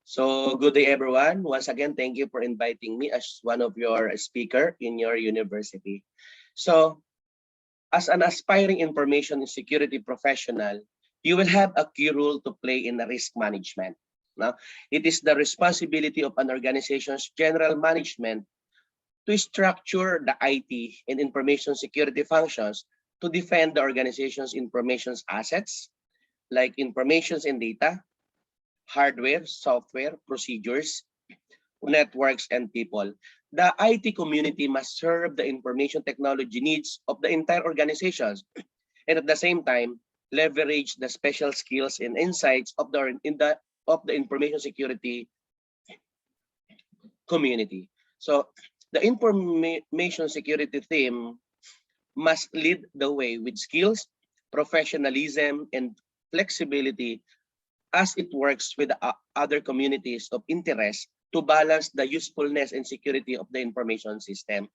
So good day, everyone. Once again, thank you for inviting me as one of your speaker in your university. So as an aspiring information security professional, you will have a key role to play in the risk management. Now, it is the responsibility of an organization's general management to structure the IT and information security functions to defend the organization's information assets like information and data, hardware, software, procedures, networks, and people. The IT community must serve the information technology needs of the entire organizations and at the same time leverage the special skills and insights of the information security community. So the information security team must lead the way with skills, professionalism, and flexibility as it works with other communities of interest to balance the usefulness and security of the information system.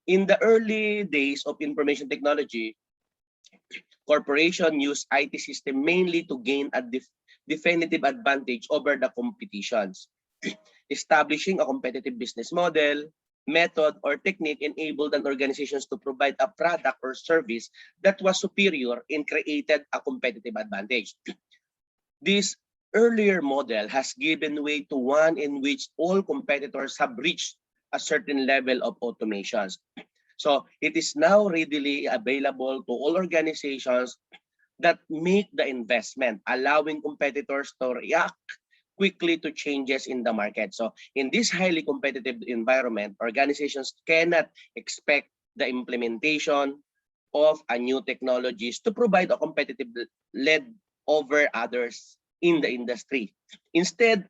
In the early days of information technology, corporations used IT system mainly to gain a definitive advantage over the competitions. Establishing a competitive business model, method, or technique enabled an organizations to provide a product or service that was superior and created a competitive advantage. This earlier model has given way to one in which all competitors have reached a certain level of automations. So it is now readily available to all organizations that make the investment, allowing competitors to react quickly to changes in the market. So in this highly competitive environment, organizations cannot expect the implementation of a new technologies to provide a competitive lead over others in the industry. Instead,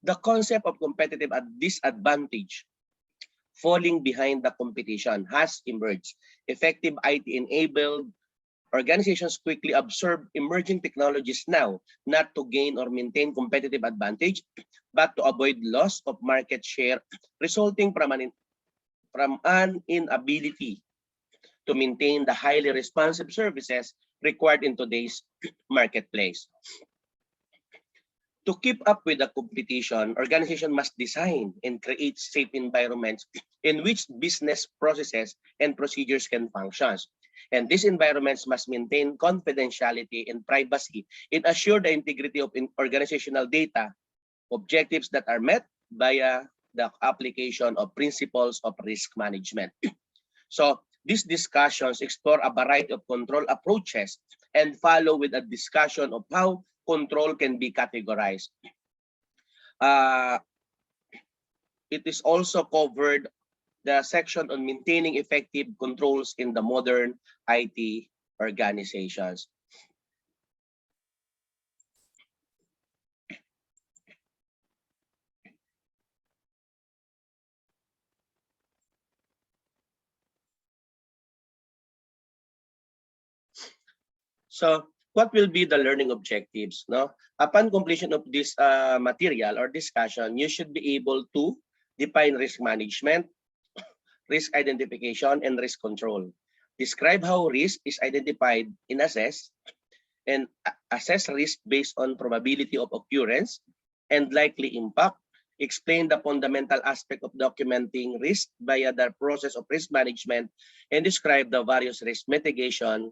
the concept of competitive disadvantage, falling behind the competition, has emerged. Effective IT-enabled organizations quickly absorb emerging technologies now, not to gain or maintain competitive advantage, but to avoid loss of market share resulting from an inability to maintain the highly responsive services required in today's marketplace. To keep up with the competition, organizations must design and create safe environments in which business processes and procedures can function. And these environments must maintain confidentiality and privacy and assure the integrity of organizational data, objectives that are met via the application of principles of risk management. So these discussions explore a variety of control approaches and follow with a discussion of how control can be categorized. It is also covered the section on maintaining effective controls in the modern IT organizations. So what will be the learning objectives? No? Upon completion of this material or discussion, you should be able to define risk management, risk identification, and risk control. Describe how risk is identified and assessed, and assess risk based on probability of occurrence and likely impact. Explain the fundamental aspect of documenting risk via the process of risk management, and describe the various risk mitigation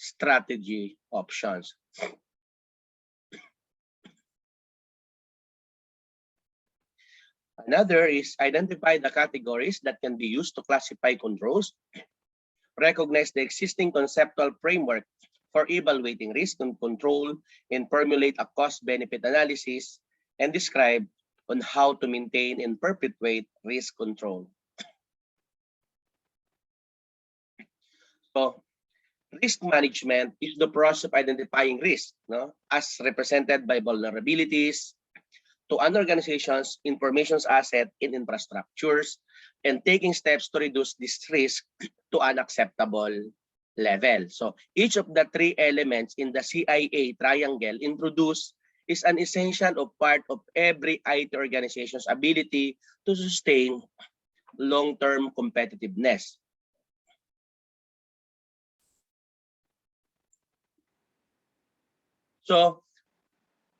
strategy options. Another is identify the categories that can be used to classify controls, recognize the existing conceptual framework for evaluating risk and control, and formulate a cost-benefit analysis, and describe on how to maintain and perpetuate risk control. So, risk management is the process of identifying risk, no, as represented by vulnerabilities to an organization's information asset and infrastructures, and taking steps to reduce this risk to an acceptable level. So each of the three elements in the CIA triangle introduced is an essential part of every IT organization's ability to sustain long-term competitiveness. So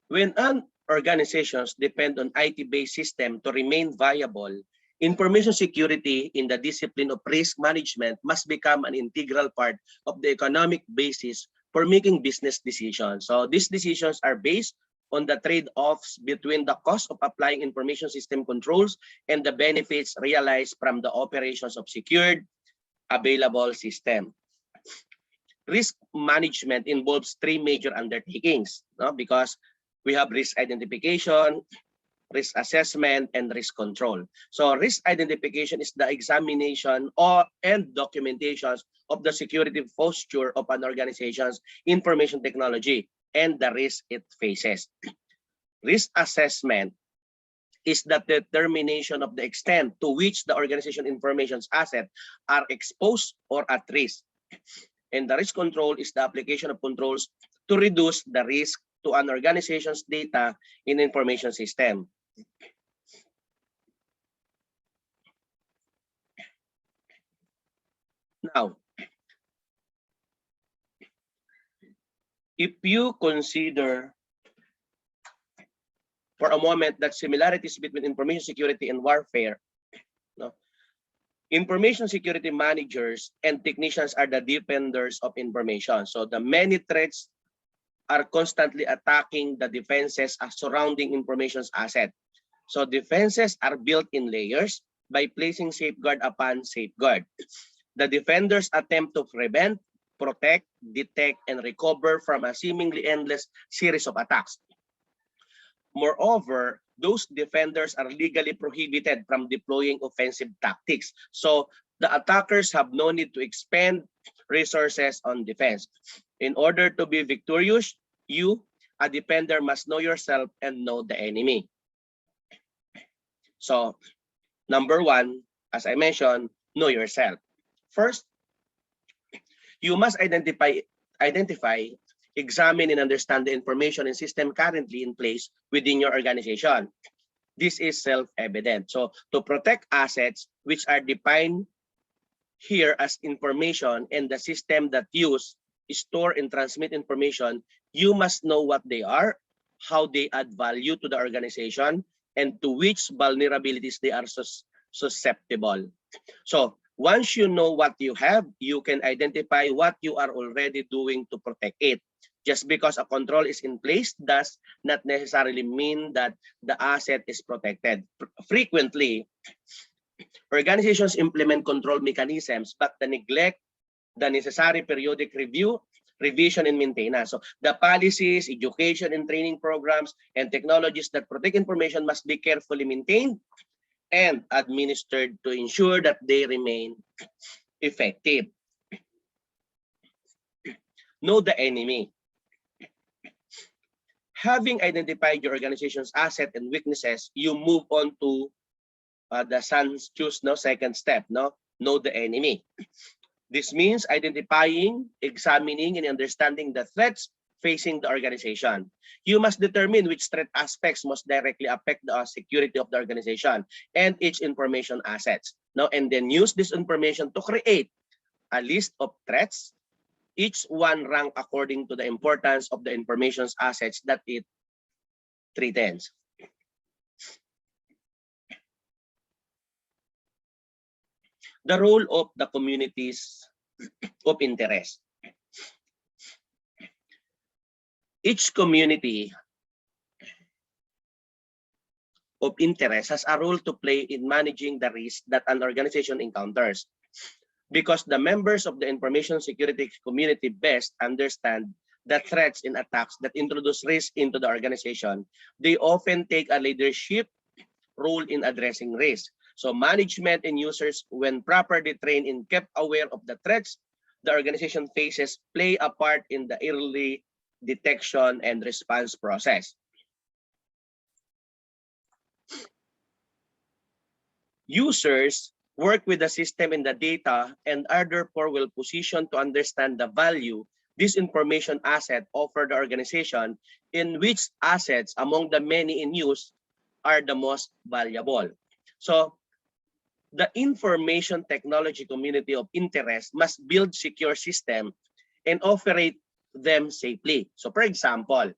When an organizations depend on IT-based system to remain viable, information security in the discipline of risk management must become an integral part of the economic basis for making business decisions. So these decisions are based on the trade-offs between the cost of applying information system controls and the benefits realized from the operations of secured, available system. Risk management involves three major undertakings, no? Because we have risk identification, risk assessment, and risk control. So risk identification is the examination and documentation of the security posture of an organization's information technology and the risk it faces. Risk assessment is the determination of the extent to which the organization information's assets are exposed or at risk. And the risk control is the application of controls to reduce the risk to an organization's data in information system. Now, if you consider for a moment that similarities between information security and warfare, no? Information security managers and technicians are the defenders of information. So the many threats are constantly attacking the defenses surrounding information's asset. So defenses are built in layers by placing safeguard upon safeguard. The defenders attempt to prevent, protect, detect, and recover from a seemingly endless series of attacks. Moreover, those defenders are legally prohibited from deploying offensive tactics. So the attackers have no need to expend resources on defense. In order to be victorious, you, a defender, must know yourself and know the enemy. So, number one, as I mentioned, know yourself. First, you must identify, examine, and understand the information and system currently in place within your organization. This is self-evident. So to protect assets, which are defined here as information and the system that use, store, and transmit information, you must know what they are, how they add value to the organization, and to which vulnerabilities they are susceptible. So once you know what you have, you can identify what you are already doing to protect it. Just because a control is in place does not necessarily mean that the asset is protected. Frequently, organizations implement control mechanisms but they neglect the necessary periodic review, revision, and maintenance. So the policies, education, and training programs, and technologies that protect information must be carefully maintained and administered to ensure that they remain effective. Know the enemy. Having identified your organization's asset and weaknesses, you move on to the Sun's choose second step, know the enemy. This means identifying, examining, and understanding the threats facing the organization. You must determine which threat aspects most directly affect the security of the organization and its information assets. And then use this information to create a list of threats, each one ranked according to the importance of the information's assets that it threatens. The role of the communities of interest. Each community of interest has a role to play in managing the risk that an organization encounters. Because the members of the information security community best understand the threats and attacks that introduce risk into the organization, they often take a leadership role in addressing risk. So management and users, when properly trained and kept aware of the threats the organization faces, play a part in the early detection and response process. Users work with the system and the data and are therefore well positioned to understand the value this information asset offer the organization, in which assets among the many in use are the most valuable. So the information technology community of interest must build secure system and operate them safely. So for example,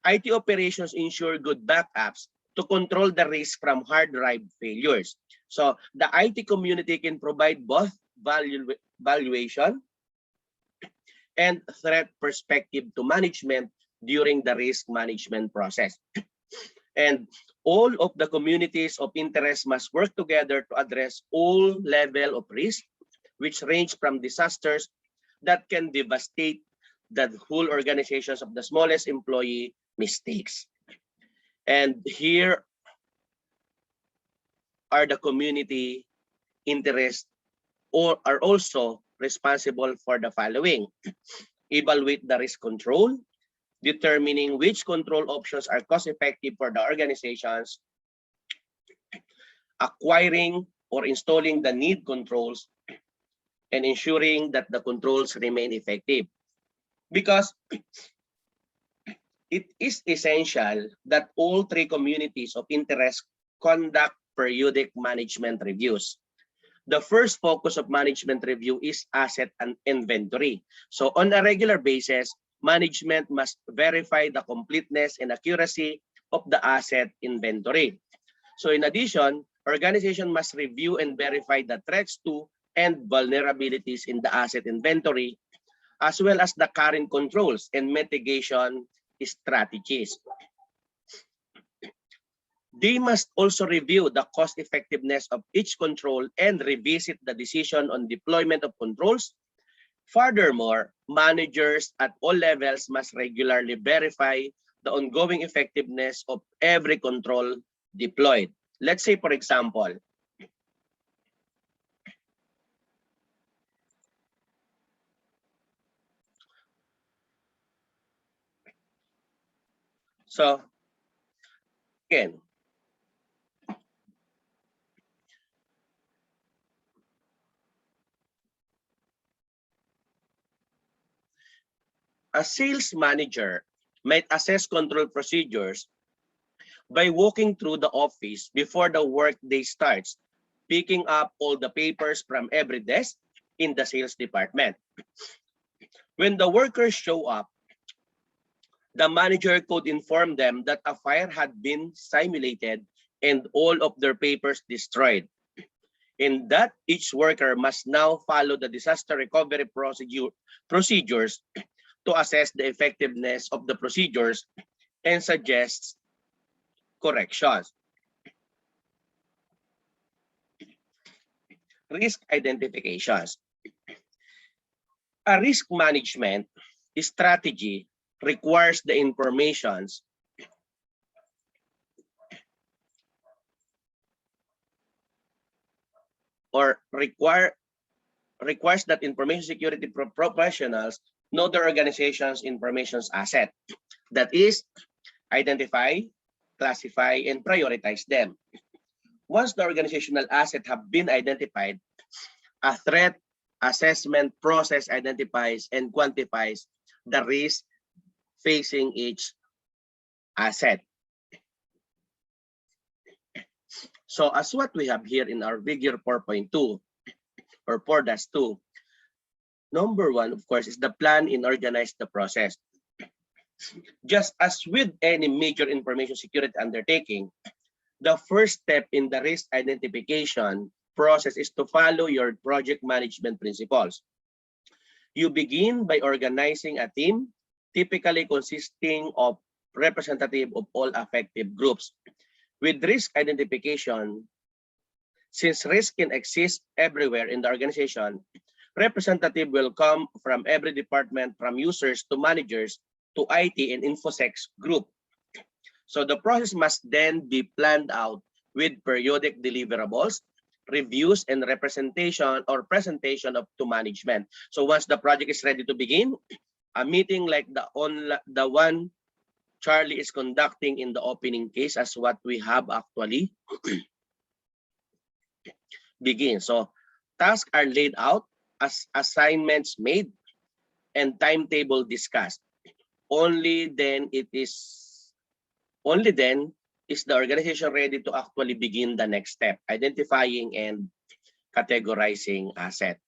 IT operations ensure good backups to control the risk from hard drive failures. So the IT community can provide both valuation and threat perspective to management during the risk management process. And all of the communities of interest must work together to address all level of risk, which range from disasters that can devastate the whole organizations of the smallest employee mistakes. And here are the community interests or are also responsible for the following: evaluate the risk control, determining which control options are cost effective for the organizations, acquiring or installing the need controls, and ensuring that the controls remain effective. Because it is essential that all three communities of interest conduct periodic management reviews. The first focus of management review is asset and inventory. So on a regular basis, management must verify the completeness and accuracy of the asset inventory. So in addition, organization must review and verify the threats to and vulnerabilities in the asset inventory, as well as the current controls and mitigation strategies. They must also review the cost effectiveness of each control and revisit the decision on deployment of controls. Furthermore, managers at all levels must regularly verify the ongoing effectiveness of every control deployed. Let's say, for example, so again, a sales manager might assess control procedures by walking through the office before the workday starts, picking up all the papers from every desk in the sales department. When the workers show up, the manager could inform them that a fire had been simulated and all of their papers destroyed, and that each worker must now follow the disaster recovery procedures to assess the effectiveness of the procedures and suggest corrections. Risk identifications. A risk management strategy requires the informations or requires that information security professionals know their organization's information asset. That is, identify, classify, and prioritize them. Once the organizational assets have been identified, a threat assessment process identifies and quantifies the risk facing each asset. So as what we have here in our figure 4.2 or 4-2, number one, of course, is the plan and organize the process. Just as with any major information security undertaking, the first step in the risk identification process is to follow your project management principles. You begin by organizing a team, typically consisting of representative of all affected groups. With risk identification, since risk can exist everywhere in the organization, representative will come from every department, from users to managers to IT and InfoSec group. So the process must then be planned out with periodic deliverables, reviews, and representation or presentation to management. So once the project is ready to begin, a meeting like the one Charlie is conducting in the opening case, as what we have actually begin. So tasks are laid out, as assignments made, and timetable discussed. Only then is the organization ready to actually begin the next step, identifying and categorizing asset.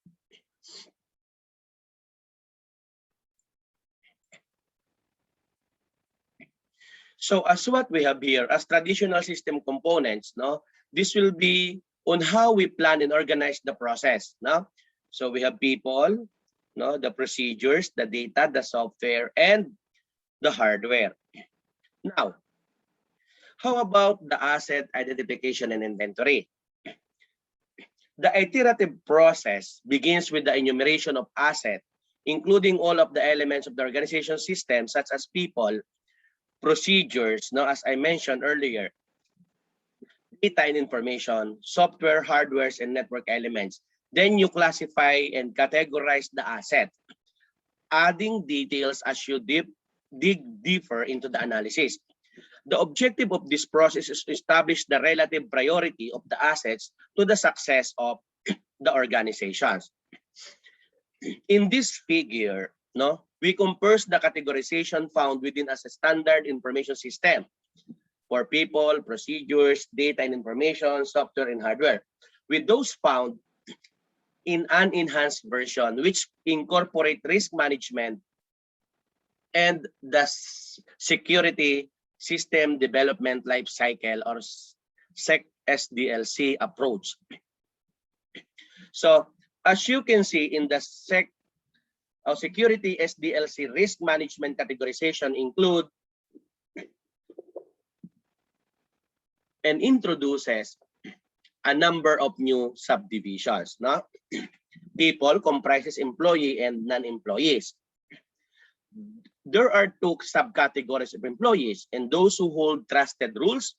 So as what we have here, as traditional system components, no, this will be on how we plan and organize the process. No? So we have people, no, the procedures, the data, the software, and the hardware. Now, how about the asset identification and inventory? The iterative process begins with the enumeration of assets, including all of the elements of the organization system, such as people, procedures, no, as I mentioned earlier, data and information, software, hardware, and network elements. Then you classify and categorize the asset, adding details as you dig deeper into the analysis. The objective of this process is to establish the relative priority of the assets to the success of the organizations. In this figure, no, we compare the categorization found within as a standard information system for people, procedures, data and information, software and hardware, with those found in an enhanced version, which incorporate risk management and the security system development life cycle, or SDLC approach. So as you can see in the security SDLC risk management categorization include and introduces a number of new subdivisions. No? People comprises employee and non-employees. There are two subcategories of employees, and those who hold trusted rules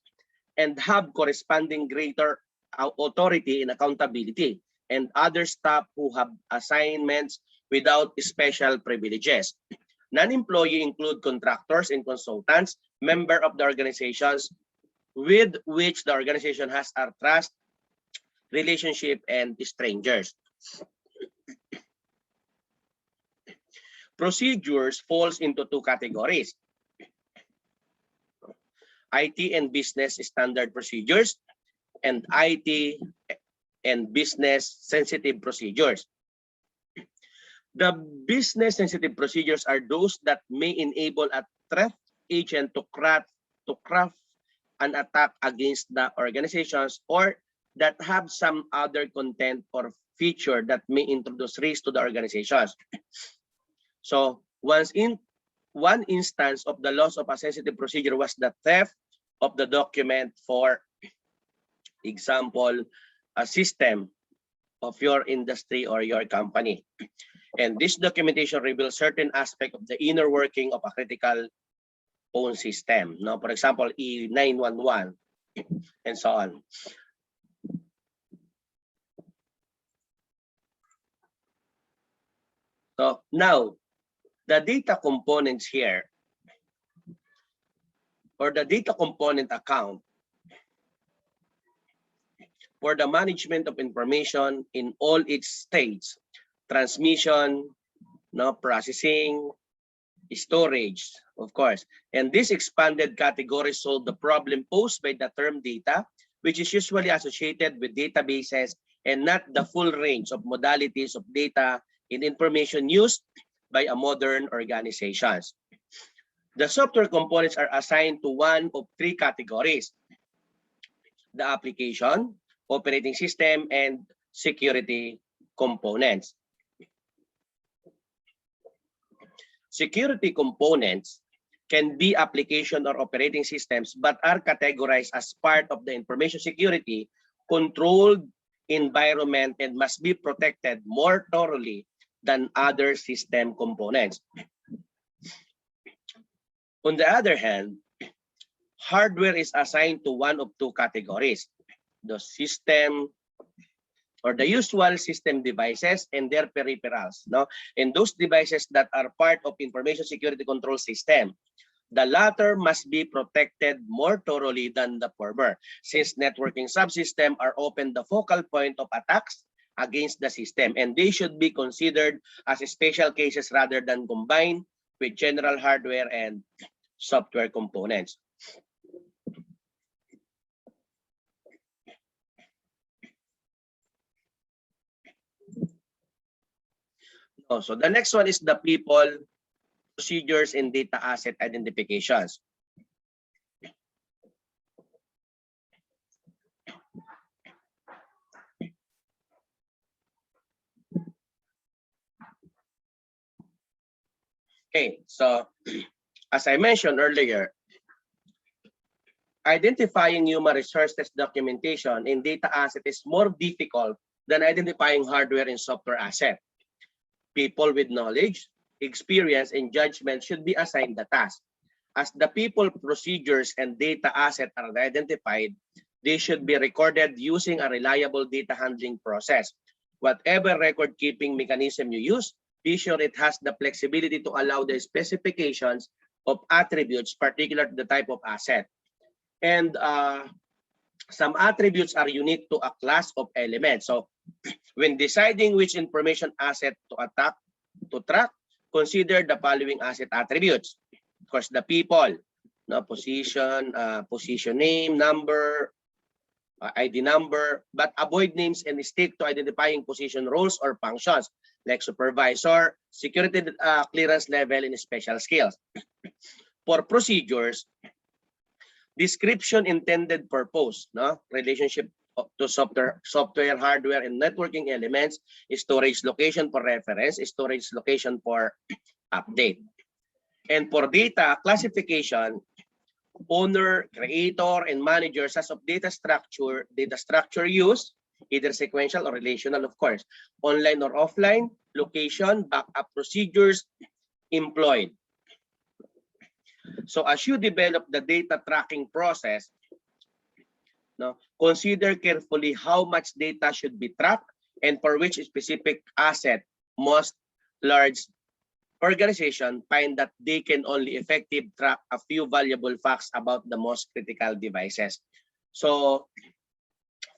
and have corresponding greater authority and accountability, and other staff who have assignments without special privileges. Non-employee include contractors and consultants, member of the organizations with which the organization has a trust relationship, and strangers. Procedures falls into two categories: IT and business standard procedures, and IT and business sensitive procedures. The business sensitive procedures are those that may enable a threat agent to craft an attack against the organizations, or that have some other content or feature that may introduce risk to the organizations. So one instance of the loss of a sensitive procedure was the theft of the document, for example, a system of your industry or your company. And this documentation reveals certain aspects of the inner working of a critical phone system. Now, for example, E911 and so on. So now, the data components here, or the data component account for the management of information in all its states: transmission, no, processing, storage, of course. And this expanded category solve the problem posed by the term data, which is usually associated with databases and not the full range of modalities of data and information used by a modern organizations. The software components are assigned to one of three categories: the application, operating system, and security components. Security components can be application or operating systems, but are categorized as part of the information security controlled environment and must be protected more thoroughly than other system components. On the other hand, hardware is assigned to one of two categories: the system, or the usual system devices, and their peripherals. No? And those devices that are part of information security control system. The latter must be protected more thoroughly than the former, since networking subsystems are often the focal point of attacks against the system, and they should be considered as special cases rather than combined with general hardware and software components. So the next one is the people, procedures, and data asset identifications. Okay, so as I mentioned earlier, identifying human resources documentation in data asset is more difficult than identifying hardware and software asset. People with knowledge, experience, and judgment should be assigned the task. As the people, procedures, and data asset are identified, they should be recorded using a reliable data handling process. Whatever record-keeping mechanism you use, be sure it has the flexibility to allow the specifications of attributes particular to the type of asset. And some attributes are unique to a class of elements. So when deciding which information asset to track, consider the following asset attributes. Of course, the people, no, position, position name, number, ID number, but avoid names and stick to identifying position roles or functions like supervisor, security clearance level, and special skills. For procedures, description, intended purpose, no, relationship to software, hardware, and networking elements, storage location for reference, storage location for update. And for data classification, owner, creator, and managers as of data structure use, either sequential or relational, of course, online or offline, location, backup procedures, employed. So as you develop the data tracking process, no, consider carefully how much data should be tracked and for which specific asset. Most large organizations find that they can only effectively track a few valuable facts about the most critical devices. So,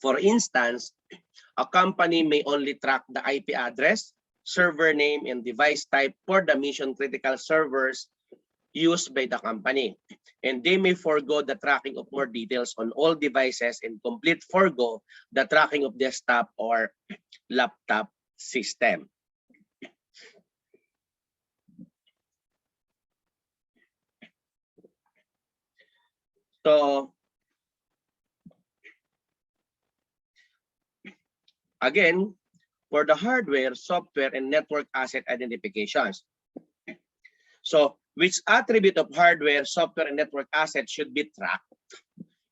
for instance, a company may only track the IP address, server name, and device type for the mission-critical servers used by the company. And they may forego the tracking of more details on all devices and complete forego the tracking of desktop or laptop system. So, again, for the hardware, software, and network asset identifications. So, which attribute of hardware, software, and network assets should be tracked?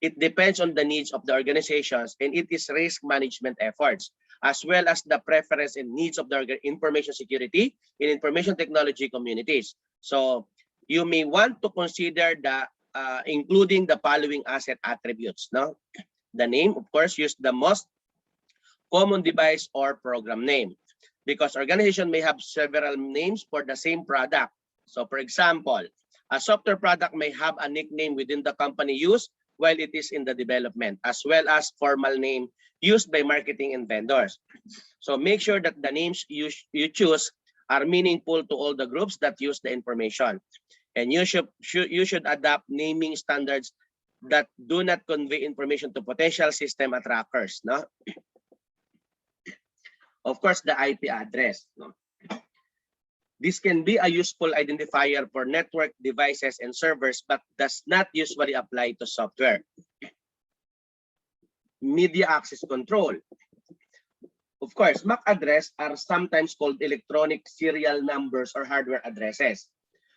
It depends on the needs of the organizations, and it is risk management efforts, as well as the preference and needs of the information security and information technology communities. So, you may want to consider the including the following asset attributes. No, the name, of course, use the most common device or program name, because organization may have several names for the same product. So, for example, a software product may have a nickname within the company use while it is in the development, as well as formal name used by marketing and vendors. So, make sure that the names you choose are meaningful to all the groups that use the information. And you should adopt naming standards that do not convey information to potential system attackers. No? Of course, the IP address. No? This can be a useful identifier for network devices and servers, but does not usually apply to software. Media access control. Of course, MAC address are sometimes called electronic serial numbers or hardware addresses.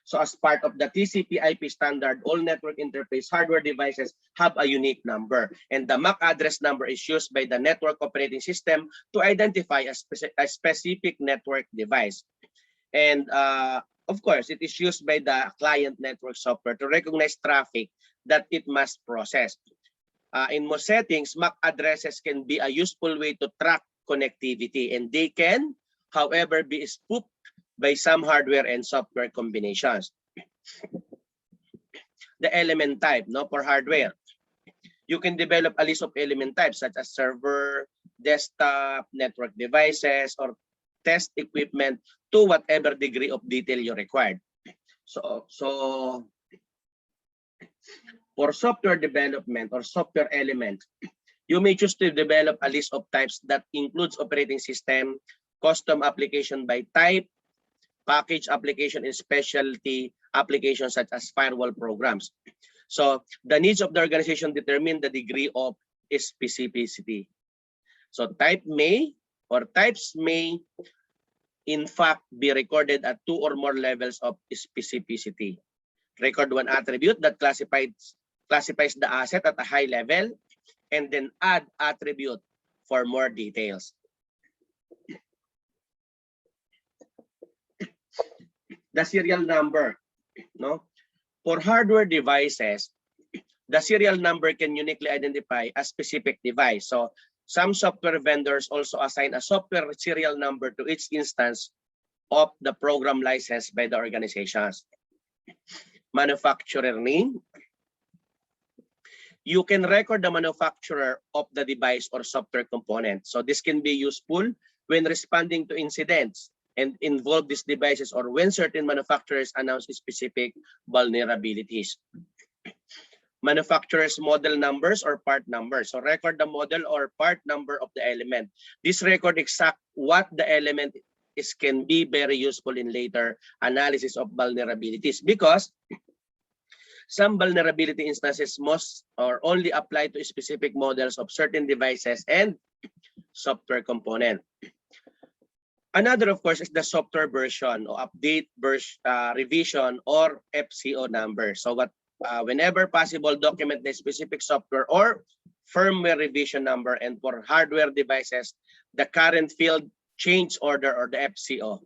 So as part of the TCP/IP standard, all network interface hardware devices have a unique number, and the MAC address number is used by the network operating system to identify a specific network device. And of course, it is used by the client network software to recognize traffic that it must process. In most settings, MAC addresses can be a useful way to track connectivity, and they can, however, be spoofed by some hardware and software combinations. The element type, no, for hardware. You can develop a list of element types such as server, desktop, network devices, or test equipment to whatever degree of detail you required. So for software development or software element, you may choose to develop a list of types that includes operating system, custom application by type, package application, and specialty applications such as firewall programs. So the needs of the organization determine the degree of specificity. So types may in fact be recorded at 2 or more levels of specificity. Record one attribute that classifies the asset at a high level, and then add attribute for more details. The serial number, no? For hardware devices, the serial number can uniquely identify a specific device. So some software vendors also assign a software serial number to each instance of the program licensed by the organizations. Manufacturer name. You can record the manufacturer of the device or software component. So this can be useful when responding to incidents and involve these devices, or when certain manufacturers announce specific vulnerabilities. Manufacturer's model numbers or part numbers. So record the model or part number of the element. This record exact what the element is can be very useful in later analysis of vulnerabilities, because some vulnerability instances must or only apply to specific models of certain devices and software component. Another, of course, is the software version or update version, revision, or FCO number. So whenever possible, document the specific software or firmware revision number, and for hardware devices, the current field change order or the FCO,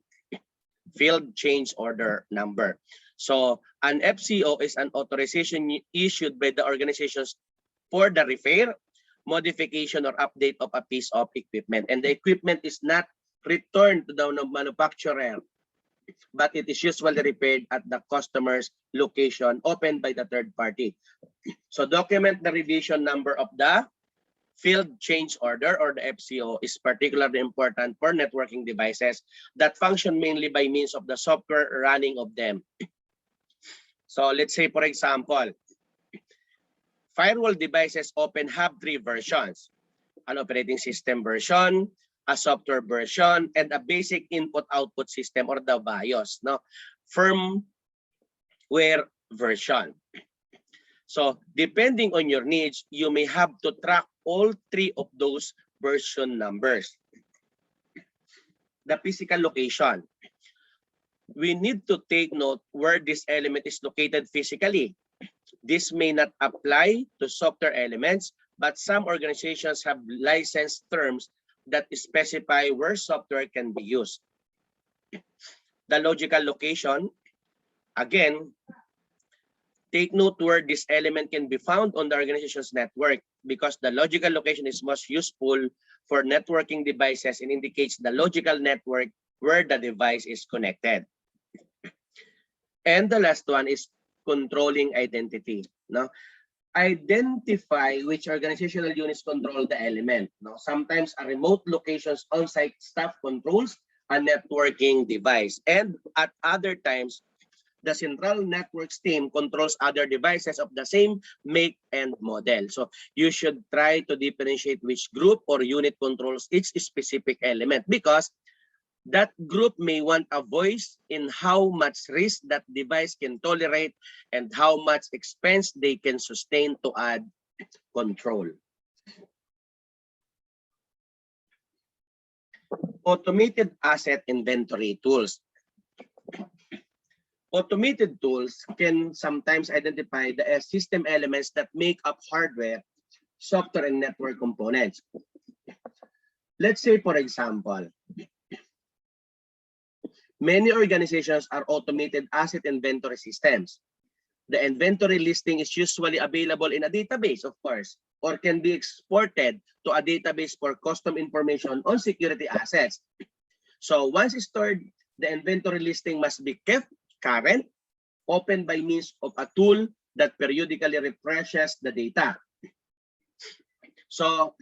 field change order number. So an FCO is an authorization issued by the organizations for the repair, modification, or update of a piece of equipment. And the equipment is not returned to the manufacturer, but it is usually repaired at the customer's location opened by the third party. So document the revision number of the field change order or the FCO is particularly important for networking devices that function mainly by means of the software running of them. So let's say, for example, firewall devices often have 3 versions: an operating system version, a software version, and a basic input-output system or the BIOS, no? Firmware version. So depending on your needs, you may have to track all 3 of those version numbers. The physical location. We need to take note where this element is located physically. This may not apply to software elements, but some organizations have licensed terms that specify where software can be used. The logical location, again, take note where this element can be found on the organization's network, because the logical location is most useful for networking devices and indicates the logical network where the device is connected. And the last one is controlling identity. No? Identify which organizational units control the element. No? Sometimes a remote location's on-site staff controls a networking device, and at other times, the central networks team controls other devices of the same make and model. So you should try to differentiate which group or unit controls each specific element, because that group may want a voice in how much risk that device can tolerate and how much expense they can sustain to add control. Automated asset inventory tools. Automated tools can sometimes identify the system elements that make up hardware, software, and network components. Let's say, for example, many organizations are automated asset inventory systems. The inventory listing is usually available in a database, of course, or can be exported to a database for custom information on security assets. So once stored, the inventory listing must be kept current, opened by means of a tool that periodically refreshes the data. So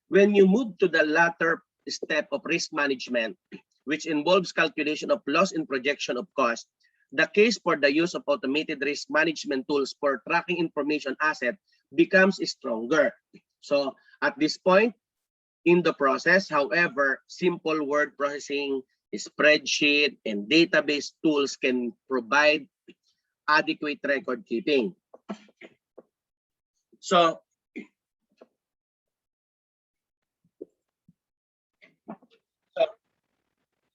when you move to the latter step of risk management, which involves calculation of loss and projection of cost, the case for the use of automated risk management tools for tracking information asset becomes stronger. So at this point in the process, however, simple word processing, spreadsheet, and database tools can provide adequate record keeping. So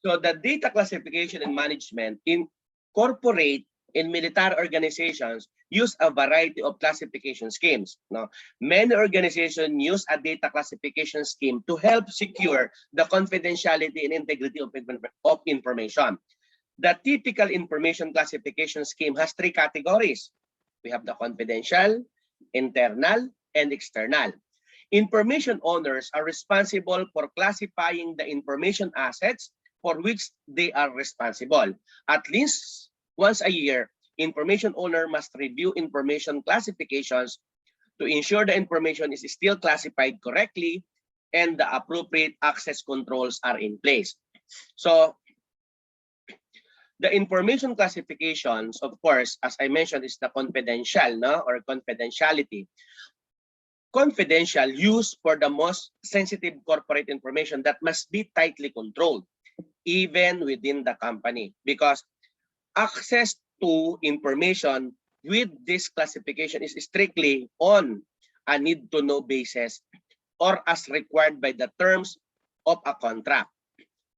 So the data classification and management in corporate and military organizations use a variety of classification schemes. Now, many organizations use a data classification scheme to help secure the confidentiality and integrity of information. The typical information classification scheme has three categories. We have the confidential, internal, and external. Information owners are responsible for classifying the information assets for which they are responsible. At least once a year, information owner must review information classifications to ensure the information is still classified correctly and the appropriate access controls are in place. So the information classifications, of course, as I mentioned, is the confidential, no, or confidentiality. Confidential use for the most sensitive corporate information that must be tightly controlled, even within the company, because access to information with this classification is strictly on a need-to-know basis or as required by the terms of a contract.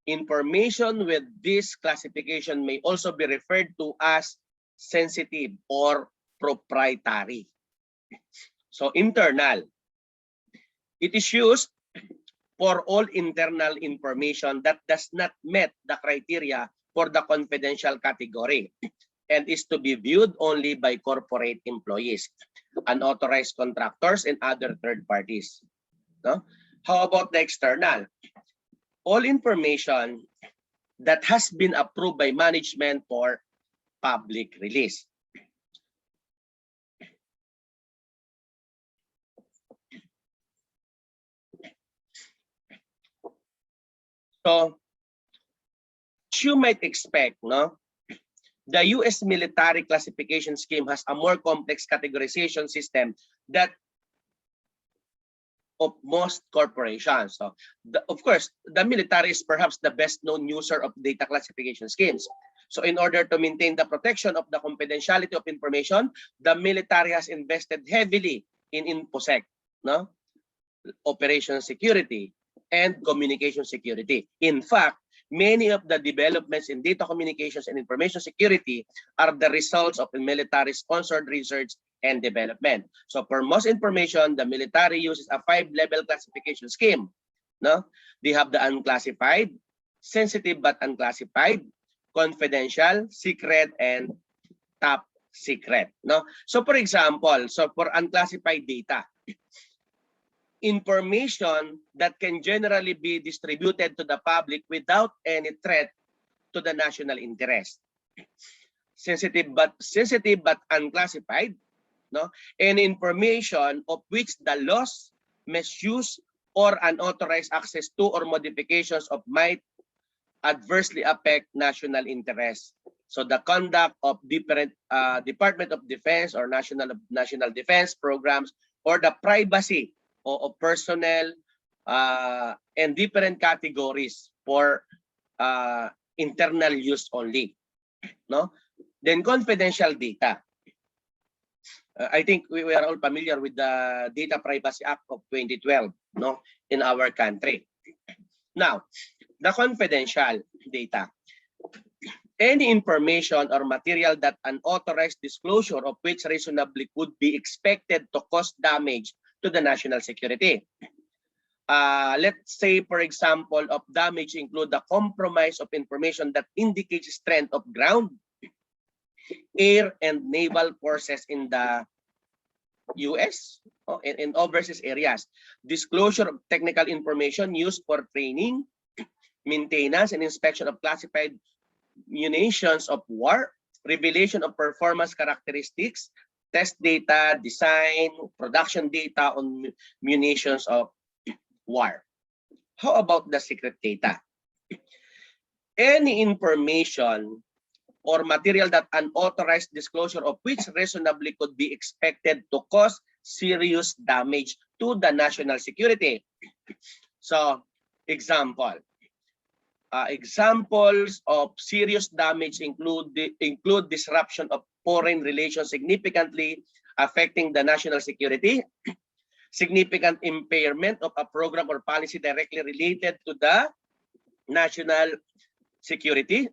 Information with this classification may also be referred to as sensitive or proprietary. So internal, it is used for all internal information that does not meet the criteria for the confidential category and is to be viewed only by corporate employees, unauthorized contractors, and other third parties. No? How about the external? All information that has been approved by management for public release. So, as you might expect, no, the U.S. military classification scheme has a more complex categorization system that of most corporations. So, of course, the military is perhaps the best known user of data classification schemes. So in order to maintain the protection of the confidentiality of information, the military has invested heavily in InfoSec, no? Operation security and communication security. In fact, many of the developments in data communications and information security are the results of military-sponsored research and development. So for most information, the military uses a 5-level classification scheme. No? They have the unclassified, sensitive but unclassified, confidential, secret, and top secret. No? So for example, for unclassified data, information that can generally be distributed to the public without any threat to the national interest. Sensitive but unclassified, no? And information of which the loss, misuse, or unauthorized access to or modifications of might adversely affect national interest. So the conduct of different Department of Defense or national defense programs, or the privacy of personnel and different categories for internal use only, no? Then confidential data. I think we are all familiar with the Data Privacy Act of 2012, no, in our country. Now, the confidential data. Any information or material that unauthorized disclosure of which reasonably could be expected to cause damage to the national security. Let's say, for example, of damage include the compromise of information that indicates strength of ground, air, and naval forces in the U.S. In overseas areas. Disclosure of technical information used for training, maintenance, and inspection of classified munitions of war, revelation of performance characteristics, test data, design, production data on munitions of war. How about the secret data? Any information or material that unauthorized disclosure of which reasonably could be expected to cause serious damage to the national security. So, examples of serious damage include disruption of foreign relations significantly affecting the national security, significant impairment of a program or policy directly related to the national security.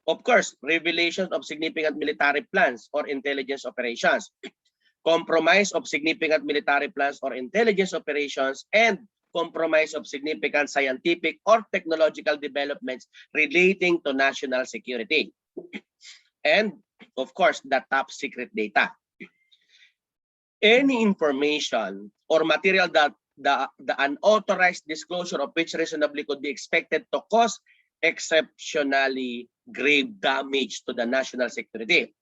Of course, revelation of significant military plans or intelligence operations, compromise of significant military plans or intelligence operations, and compromise of significant scientific or technological developments relating to national security. And of course, the top secret data. Any information or material that the unauthorized disclosure of which reasonably could be expected to cause exceptionally grave damage to the national security.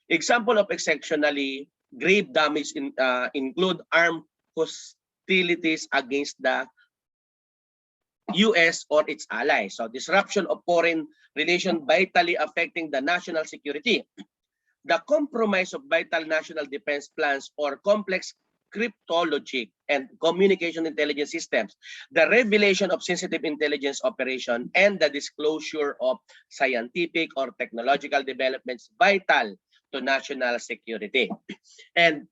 Example of exceptionally grave damage include armed hostilities against the US or its allies. So disruption of foreign relations vitally affecting the national security. The compromise of vital national defense plans or complex cryptology and communication intelligence systems, the revelation of sensitive intelligence operation, and the disclosure of scientific or technological developments vital to national security. And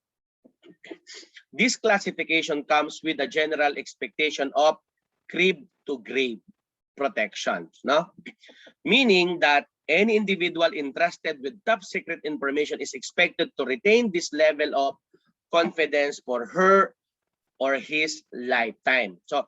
this classification comes with a general expectation of crib to grave protection, no? Meaning that any individual entrusted with top secret information is expected to retain this level of confidence for her or his lifetime. So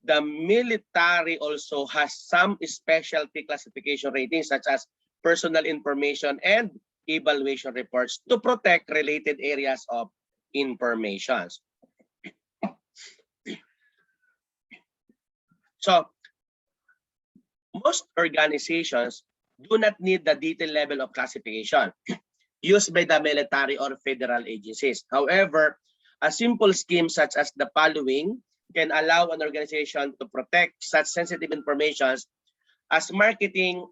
the military also has some specialty classification ratings such as personal information and evaluation reports to protect related areas of information. So most organizations do not need the detailed level of classification used by the military or federal agencies. However, a simple scheme such as the following can allow an organization to protect such sensitive information as marketing,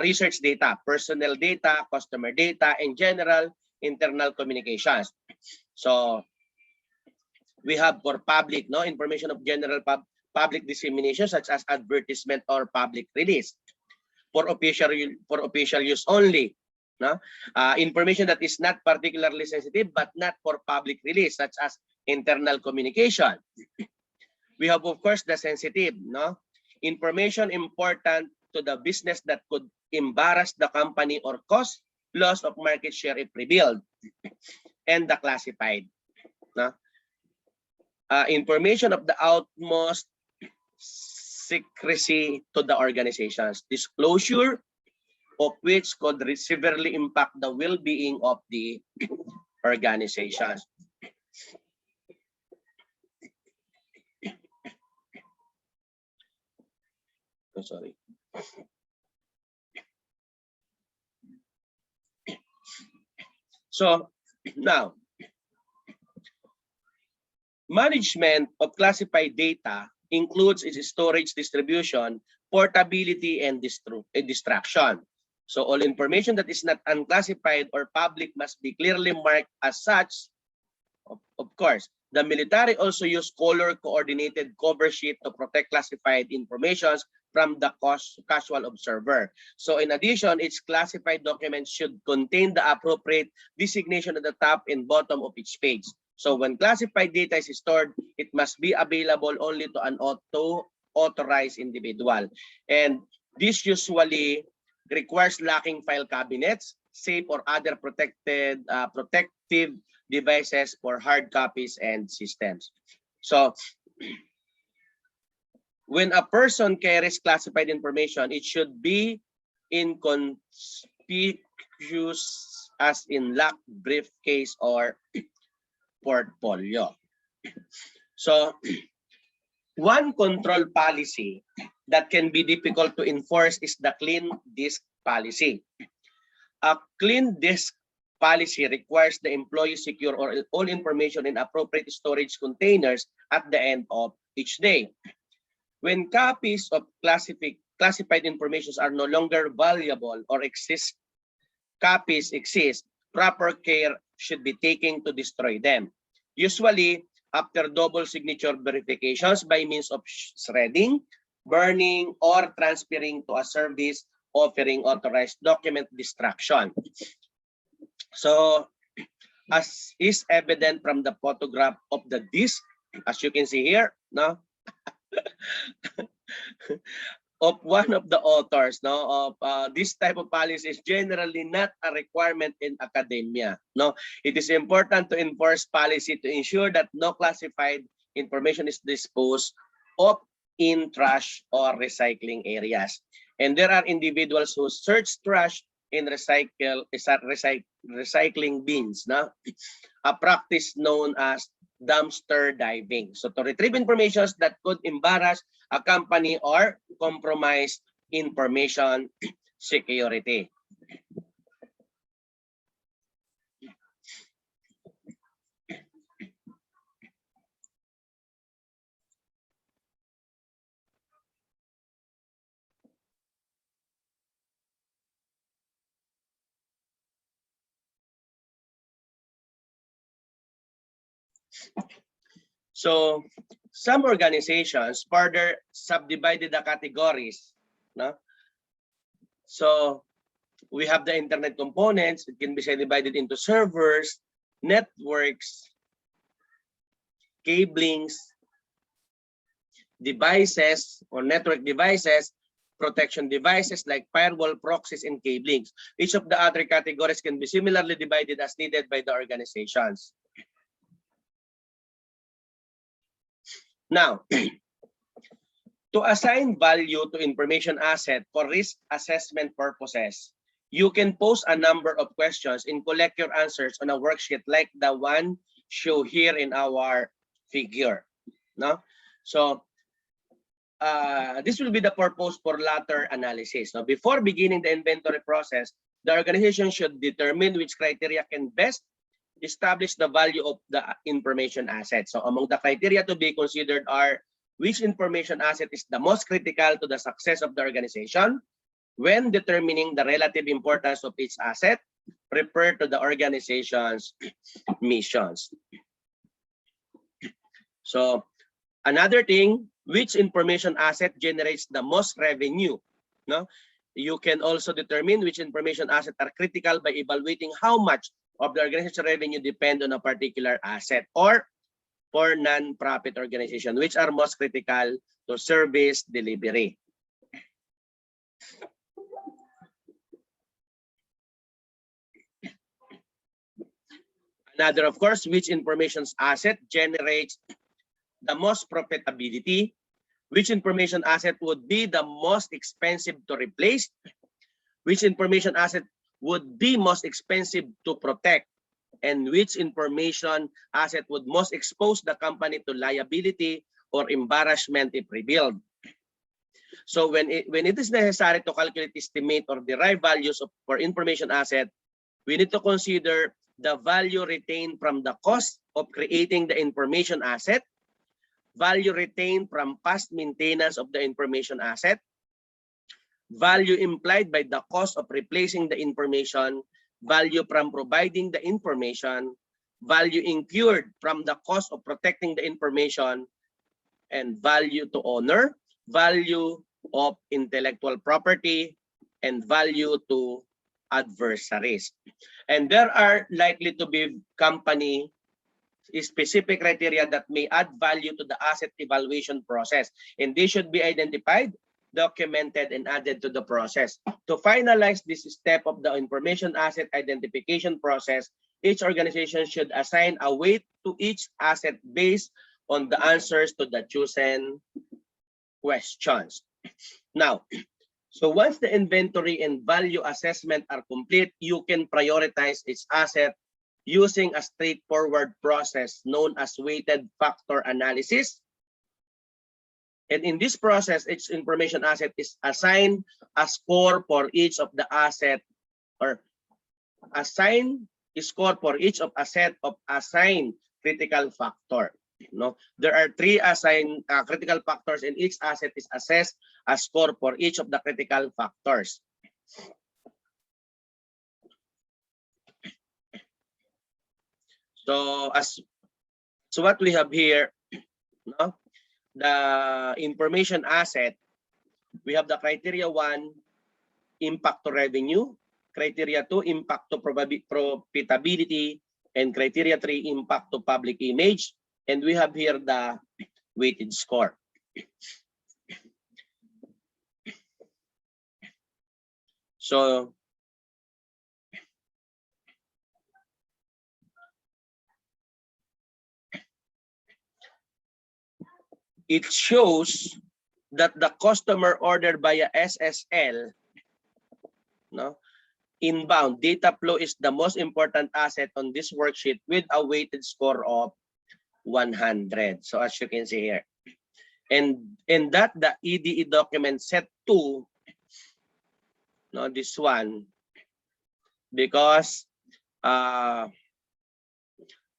research data, personnel data, customer data, and general internal communications. So we have for public, no, information of general public dissemination such as advertisement or public release. For official use only, no? Information that is not particularly sensitive but not for public release such as internal communication. We have of course the sensitive, no? Information important to the business that could embarrass the company or cause loss of market share if revealed. And the classified, no? Information of the utmost secrecy to the organizations, disclosure of which could severely impact the well-being of the organizations. Oh, sorry. So now, management of classified data includes its storage, distribution, portability, and destruction. So all information that is not unclassified or public must be clearly marked as such. Of course, the military also use color-coordinated cover sheet to protect classified information from the casual observer. So in addition, its classified documents should contain the appropriate designation at the top and bottom of each page. So when classified data is stored, it must be available only to an authorized individual. And this usually requires locking file cabinets, safe or other protective devices for hard copies and systems. So when a person carries classified information, it should be inconspicuous as in locked briefcase or portfolio. So one control policy that can be difficult to enforce is the clean disk policy. A clean disk policy requires the employee secure all information in appropriate storage containers at the end of each day. When copies of classified information are no longer valuable or copies exist, proper care should be taken to destroy them. Usually, after double signature verifications by means of shredding, burning, or transferring to a service offering authorized document destruction. So, as is evident from the photograph of the disk, as you can see here, no? of one of the authors, no, of this type of policy is generally not a requirement in academia. No, it is important to enforce policy to ensure that no classified information is disposed of in trash or recycling areas. And there are individuals who search trash in recycling bins, no? A practice known as dumpster diving. So to retrieve information that could embarrass a company or compromise information security. So some organizations further subdivided the categories. No? So we have the internet components. It can be divided into servers, networks, cablings, devices or network devices, protection devices like firewall, proxies, and cablings. Each of the other categories can be similarly divided as needed by the organizations. Now, to assign value to information asset for risk assessment purposes, you can pose a number of questions and collect your answers on a worksheet like the one shown here in our figure. No? So, this will be the purpose for latter analysis. Now, before beginning the inventory process, the organization should determine which criteria can best establish the value of the information asset. So among the criteria to be considered are which information asset is the most critical to the success of the organization. When determining the relative importance of each asset, refer to the organization's missions. So another thing, which information asset generates the most revenue? No? You can also determine which information assets are critical by evaluating how much of the organization revenue depend on a particular asset, or for non-profit organization, which are most critical to service delivery. Another, of course, which information asset generates the most profitability, which information asset would be the most expensive to replace, which information asset would be most expensive to protect, and which information asset would most expose the company to liability or embarrassment if revealed. So when it is necessary to calculate, estimate, or derive values for information asset, we need to consider the value retained from the cost of creating the information asset, value retained from past maintenance of the information asset, value implied by the cost of replacing the information, value from providing the information, value incurred from the cost of protecting the information, and value to owner, value of intellectual property, and value to adversaries. And there are likely to be company specific criteria that may add value to the asset evaluation process, and they should be identified, documented, and added to the process. To finalize this step of the information asset identification process, each organization should assign a weight to each asset based on the answers to the chosen questions. Now, so once the inventory and value assessment are complete, you can prioritize each asset using a straightforward process known as weighted factor analysis. And in this process, each information asset is assigned a score for each of the asset, or assign a score for each of a set of assigned critical factor. No, there are 3 assigned critical factors, and each asset is assessed a score for each of the critical factors. So what we have here, no, the information asset, we have the criteria 1, impact to revenue, criteria 2, impact to profitability, and criteria 3, impact to public image. And we have here the weighted score. So it shows that the customer ordered via SSL, no, inbound data flow is the most important asset on this worksheet with a weighted score of 100. So as you can see here, and that the EDE document set 2, no, this one, because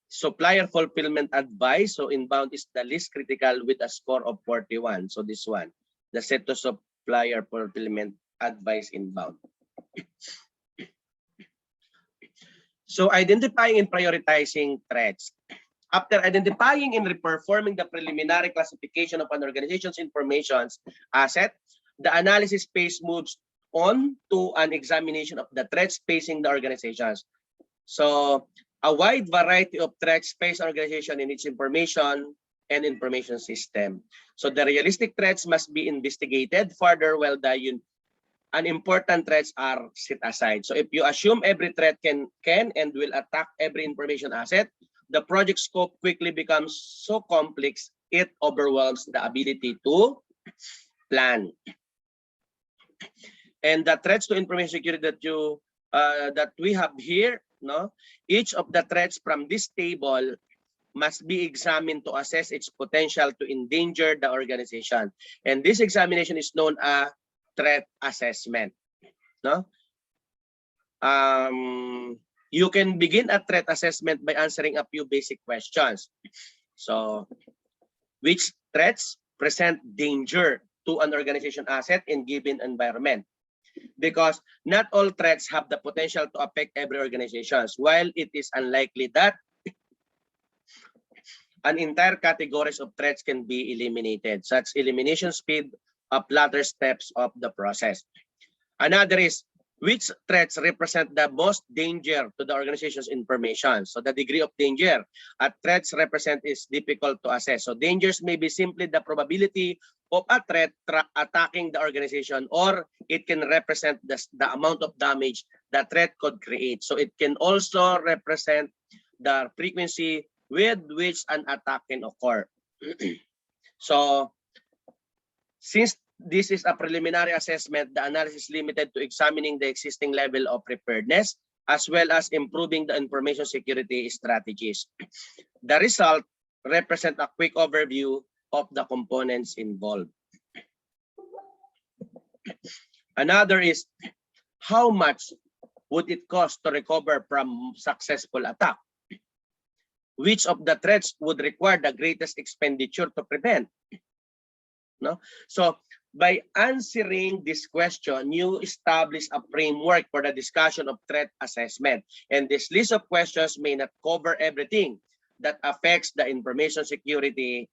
supplier fulfillment advice, so inbound is the least critical with a score of 41. So this one, the set to supplier fulfillment advice inbound. So identifying and prioritizing threats. After identifying and performing the preliminary classification of an organization's information asset, the analysis phase moves on to an examination of the threats facing the organizations. So a wide variety of threats face organization in its information and information system. So the realistic threats must be investigated further while the unimportant threats are set aside. So if you assume every threat can and will attack every information asset, the project scope quickly becomes so complex it overwhelms the ability to plan. And the threats to information security that we have here, no, each of the threats from this table must be examined to assess its potential to endanger the organization. And this examination is known as threat assessment. No? You can begin a threat assessment by answering a few basic questions. So, which threats present danger to an organization asset in given environment? Because not all threats have the potential to affect every organization, while it is unlikely that an entire categories of threats can be eliminated. Such elimination speed up latter steps of the process. Another is, which threats represent the most danger to the organization's information? So the degree of danger a threats represent is difficult to assess. So dangers may be simply the probability of a threat attacking the organization, or it can represent the amount of damage the threat could create. So it can also represent the frequency with which an attack can occur. So since this is a preliminary assessment, the analysis is limited to examining the existing level of preparedness as well as improving the information security strategies. The result represents a quick overview of the components involved. Another is, how much would it cost to recover from successful attack? Which of the threats would require the greatest expenditure to prevent? No? So by answering this question, you establish a framework for the discussion of threat assessment. And this list of questions may not cover everything that affects the information security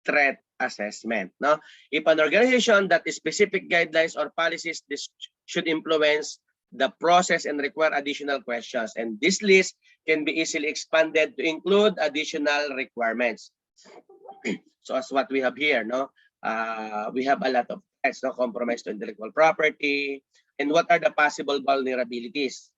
threat assessment. No? If an organization that is specific guidelines or policies, this should influence the process and require additional questions. And this list can be easily expanded to include additional requirements. So as what we have here, no, we have a lot of threats, no, compromise to intellectual property, and what are the possible vulnerabilities?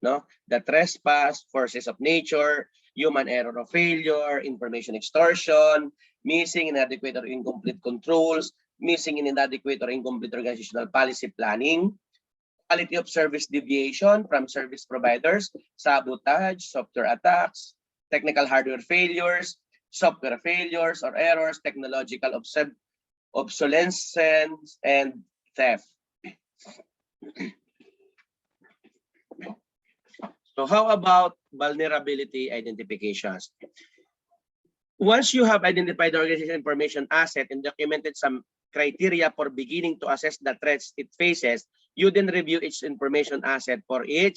No, the trespass, forces of nature, human error or failure, information extortion, missing inadequate or incomplete controls, missing inadequate or incomplete organizational policy planning, quality of service deviation from service providers, sabotage, software attacks, technical hardware failures, software failures or errors, technological obsolescence, and theft. So how about vulnerability identifications? Once you have identified the organization information asset and documented some criteria for beginning to assess the threats it faces, you then review its information asset for the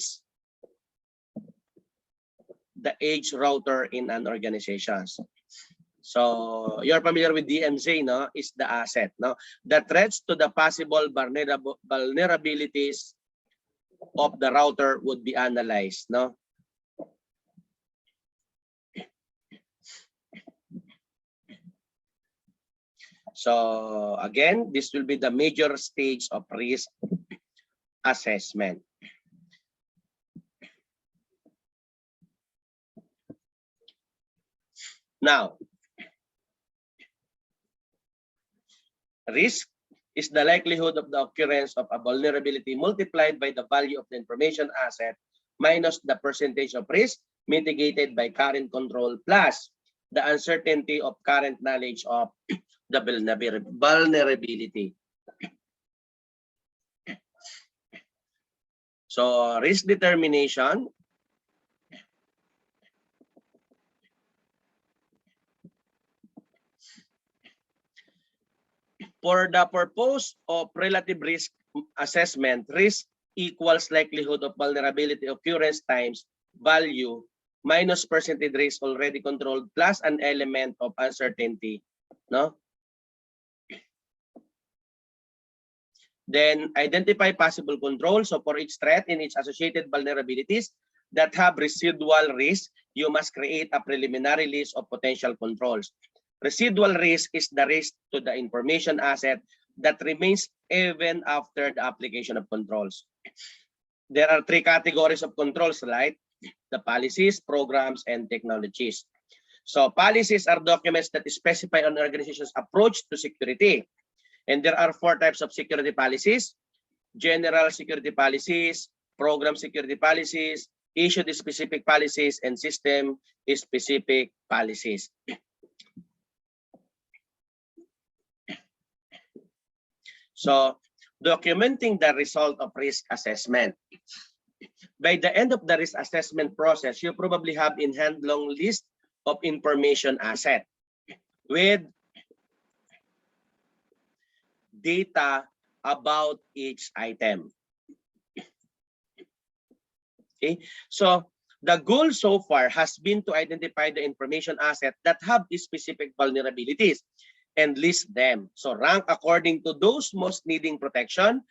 edge router in an organization. So you're familiar with DMZ, no? Is the asset, no? The threats to the possible vulnerabilities of the router would be analyzed, no? So again, this will be the major stage of risk assessment. Now, risk is the likelihood of the occurrence of a vulnerability multiplied by the value of the information asset minus the percentage of risk mitigated by current control plus the uncertainty of current knowledge of the vulnerability. So risk determination for the purpose of relative risk assessment, risk equals likelihood of vulnerability occurrence times value minus percentage risk already controlled plus an element of uncertainty, no? Then identify possible controls. So for each threat and its associated vulnerabilities that have residual risk, you must create a preliminary list of potential controls. Residual risk is the risk to the information asset that remains even after the application of controls. There are three categories of controls, right? The policies, programs, and technologies. So policies are documents that specify an organization's approach to security. And there are four types of security policies: general security policies, program security policies, issued specific policies, and system specific policies. So documenting the result of risk assessment. By the end of the risk assessment process, you probably have in hand long list of information asset with data about each item. Okay, so the goal so far has been to identify the information asset that have specific vulnerabilities and list them. So rank according to those most needing protection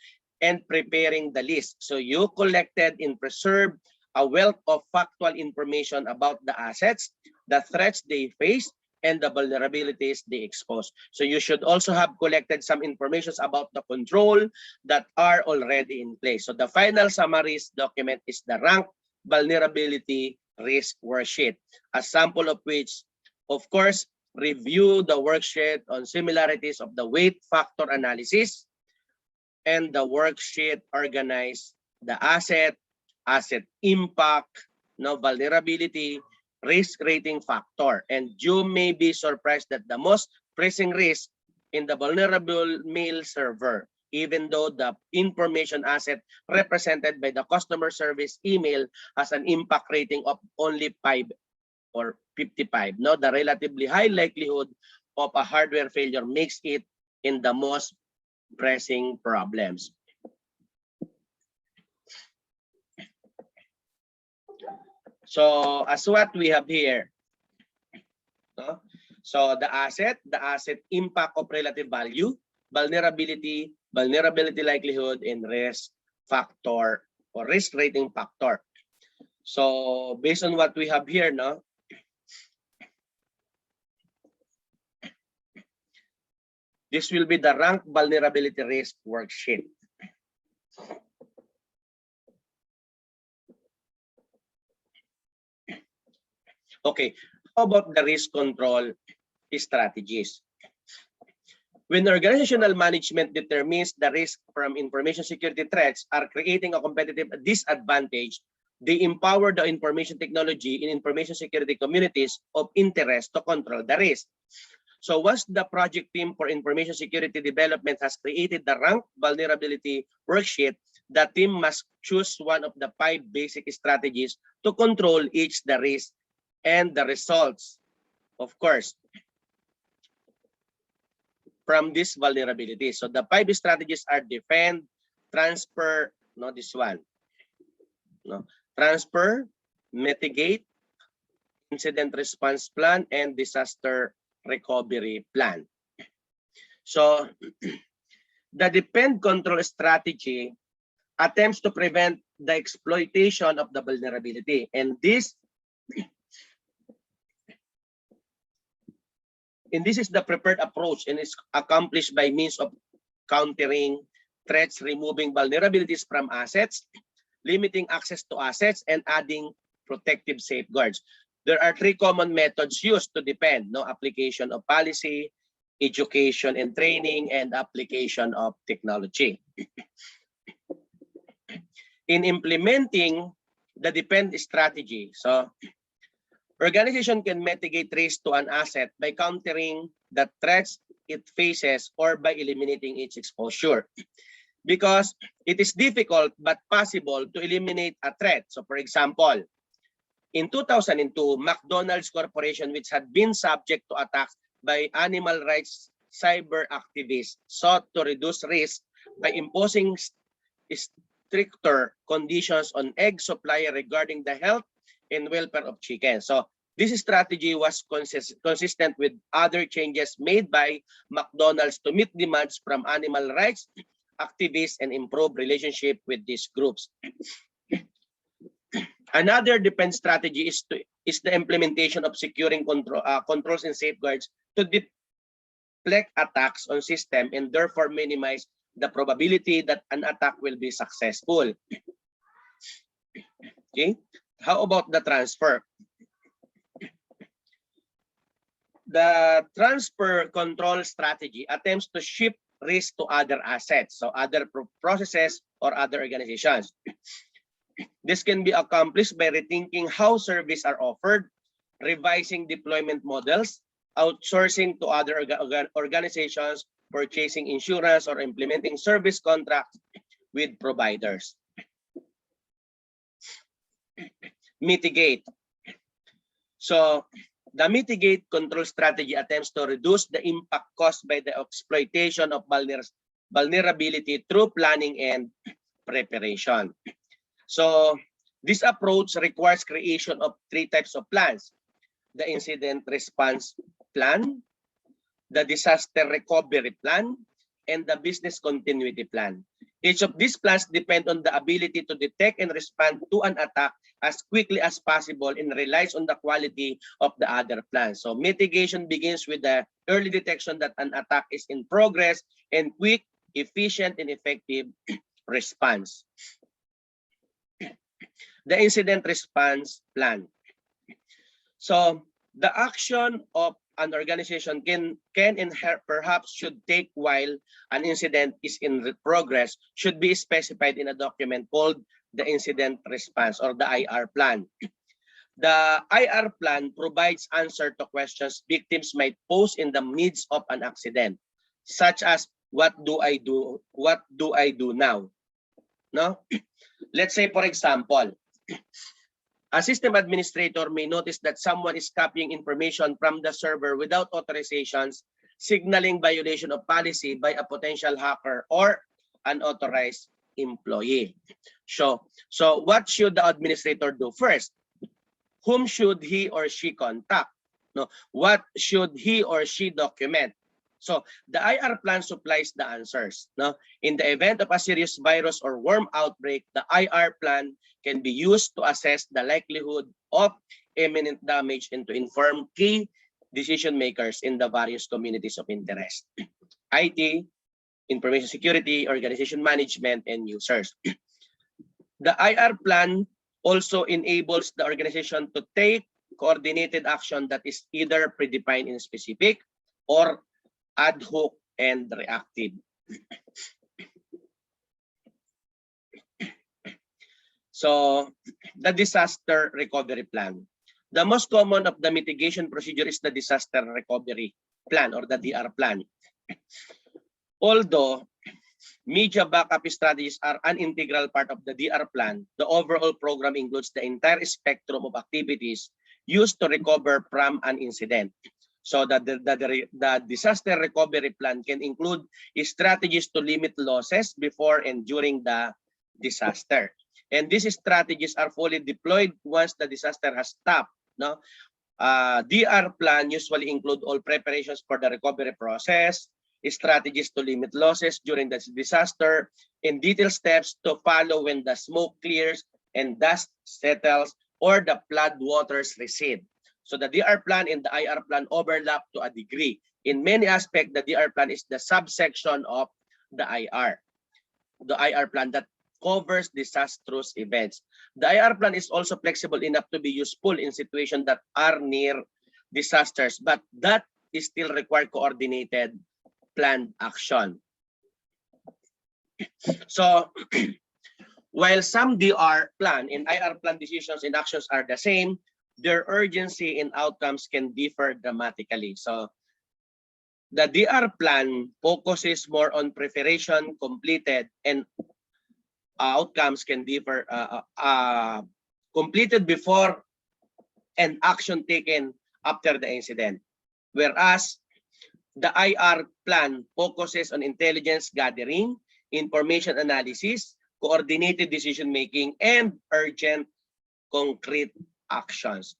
and preparing the list. So you collected and preserved a wealth of factual information about the assets, the threats they face, and the vulnerabilities they expose. So you should also have collected some information about the control that are already in place. So the final summaries document is the rank vulnerability risk worksheet, a sample of which, of course, review the worksheet on similarities of the weight factor analysis, and the worksheet organize the asset impact, no vulnerability, risk rating factor. And you may be surprised that the most pressing risk in the vulnerable mail server, even though the information asset represented by the customer service email has an impact rating of only 5 or 55. No, the relatively high likelihood of a hardware failure makes it in the most pressing problems. So as what we have here, no? So the asset impact of relative value, vulnerability likelihood, and risk factor or risk rating factor. So based on what we have here, no, this will be the rank vulnerability risk worksheet. Okay, how about the risk control strategies? When organizational management determines the risk from information security threats are creating a competitive disadvantage, they empower the information technology in information security communities of interest to control the risk. So once the project team for information security development has created the rank vulnerability worksheet, the team must choose one of the 5 basic strategies to control each the risk and the results, of course, from this vulnerability. So the 5 strategies are defend, transfer, no, this one, no, transfer, mitigate, incident response plan, and disaster recovery plan. So the defend control strategy attempts to prevent the exploitation of the vulnerability, and this And this is the prepared approach, and it's accomplished by means of countering threats, removing vulnerabilities from assets, limiting access to assets, and adding protective safeguards. There are three common methods used to defend: application of policy, education and training, and application of technology. In implementing the defend strategy, so organization can mitigate risk to an asset by countering the threats it faces or by eliminating its exposure. Because it is difficult but possible to eliminate a threat. So for example, in 2002, McDonald's Corporation, which had been subject to attacks by animal rights cyber activists, sought to reduce risk by imposing stricter conditions on egg supply regarding the health and welfare of chickens. So this strategy was consistent with other changes made by McDonald's to meet demands from animal rights activists and improve relationship with these groups. Another defense strategy is the implementation of securing controls and safeguards to deflect attacks on system and therefore minimize the probability that an attack will be successful. Okay, how about the transfer? The transfer control strategy attempts to shift risk to other assets, so other processes or other organizations. This can be accomplished by rethinking how services are offered, revising deployment models, outsourcing to other organizations, purchasing insurance, or implementing service contracts with providers. Mitigate. So the mitigate control strategy attempts to reduce the impact caused by the exploitation of vulnerability through planning and preparation. So this approach requires creation of three types of plans: the incident response plan, the disaster recovery plan, and the business continuity plan. Each of these plans depend on the ability to detect and respond to an attack as quickly as possible and relies on the quality of the other plans. So mitigation begins with the early detection that an attack is in progress and quick, efficient, and effective response. The incident response plan. So the action of an organization can and perhaps should take while an incident is in progress should be specified in a document called the incident response or the IR plan. The IR plan provides answer to questions victims might pose in the midst of an accident, such as what do I do? What do I do now? No? Let's say, for example, a system administrator may notice that someone is copying information from the server without authorizations, signaling violation of policy by a potential hacker or unauthorized employee. So what should the administrator do first? Whom should he or she contact? No, what should he or she document? So the IR plan supplies the answers. No, in the event of a serious virus or worm outbreak, the IR plan can be used to assess the likelihood of imminent damage and to inform key decision makers in the various communities of interest: IT, information security, organization management, and users. The IR plan also enables the organization to take coordinated action that is either predefined in specific or ad hoc and reactive. So the disaster recovery plan. The most common of the mitigation procedure is the disaster recovery plan or the DR plan. Although media backup strategies are an integral part of the DR plan, the overall program includes the entire spectrum of activities used to recover from an incident. So the disaster recovery plan can include strategies to limit losses before and during the disaster. And these strategies are fully deployed once the disaster has stopped. No? DR plan usually include all preparations for the recovery process, strategies to limit losses during the disaster, and detailed steps to follow when the smoke clears and dust settles or the flood waters recede. So the DR plan and the IR plan overlap to a degree. In many aspects, the DR plan is the subsection of the IR plan that covers disastrous events. The IR plan is also flexible enough to be useful in situations that are near disasters, but that is still require coordinated planned action. So while some DR plan and IR plan decisions and actions are the same, their urgency and outcomes can differ dramatically. So the DR plan focuses more on preparation completed, and outcomes can differ completed before and action taken after the incident. Whereas the IR plan focuses on intelligence gathering, information analysis, coordinated decision making, and urgent concrete actions.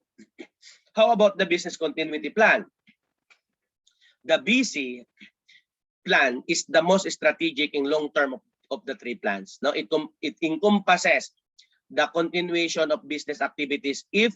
How about the business continuity plan? The BC plan is the most strategic and long-term of the three plans. Now, it encompasses the continuation of business activities if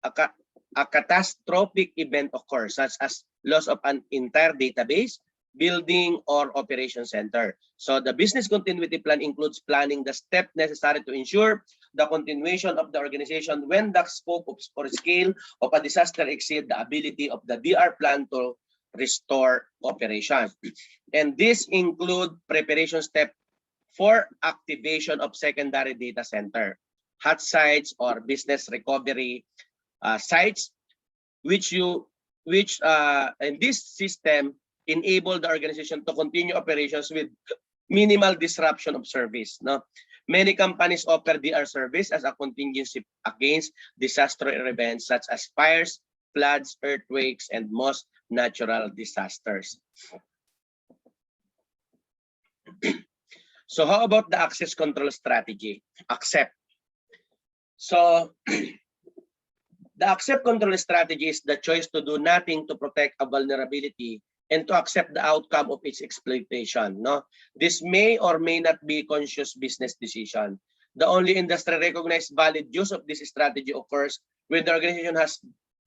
a catastrophic event occurs, such as loss of an entire database, building, or operation center. So the business continuity plan includes planning the steps necessary to ensure the continuation of the organization when the scope or scale of a disaster exceeds the ability of the DR plan to restore operations. And this include preparation step for activation of secondary data center, hot sites, or business recovery sites, which in this system enable the organization to continue operations with minimal disruption of service. No, many companies offer DR service as a contingency against disaster events such as fires, floods, earthquakes, and most natural disasters. So how about the access control strategy? Accept. So the accept control strategy is the choice to do nothing to protect a vulnerability and to accept the outcome of its exploitation. No, this may or may not be conscious business decision. The only industry recognized valid use of this strategy occurs when the organization has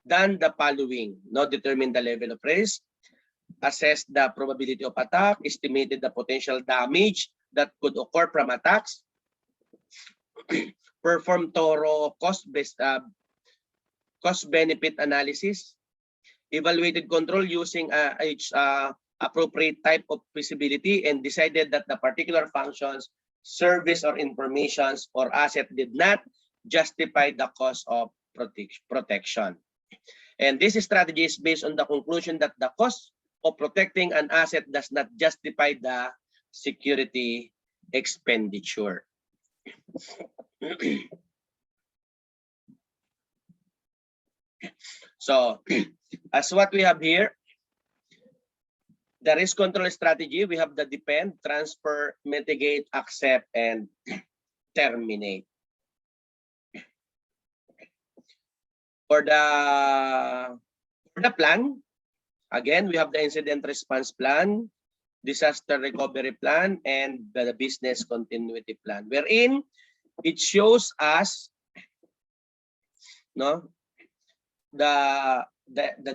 done the following: no, determine the level of risk, assess the probability of attack, estimated the potential damage that could occur from attacks, perform thorough cost-benefit analysis, evaluated control using appropriate type of feasibility, and decided that the particular functions, service, or informations or asset did not justify the cost of protection. And this strategy is based on the conclusion that the cost of protecting an asset does not justify the security expenditure. So, as what we have here, the risk control strategy, we have the depend, transfer, mitigate, accept, and terminate. For the plan, again, we have the incident response plan, disaster recovery plan, and the business continuity plan, wherein it shows us no the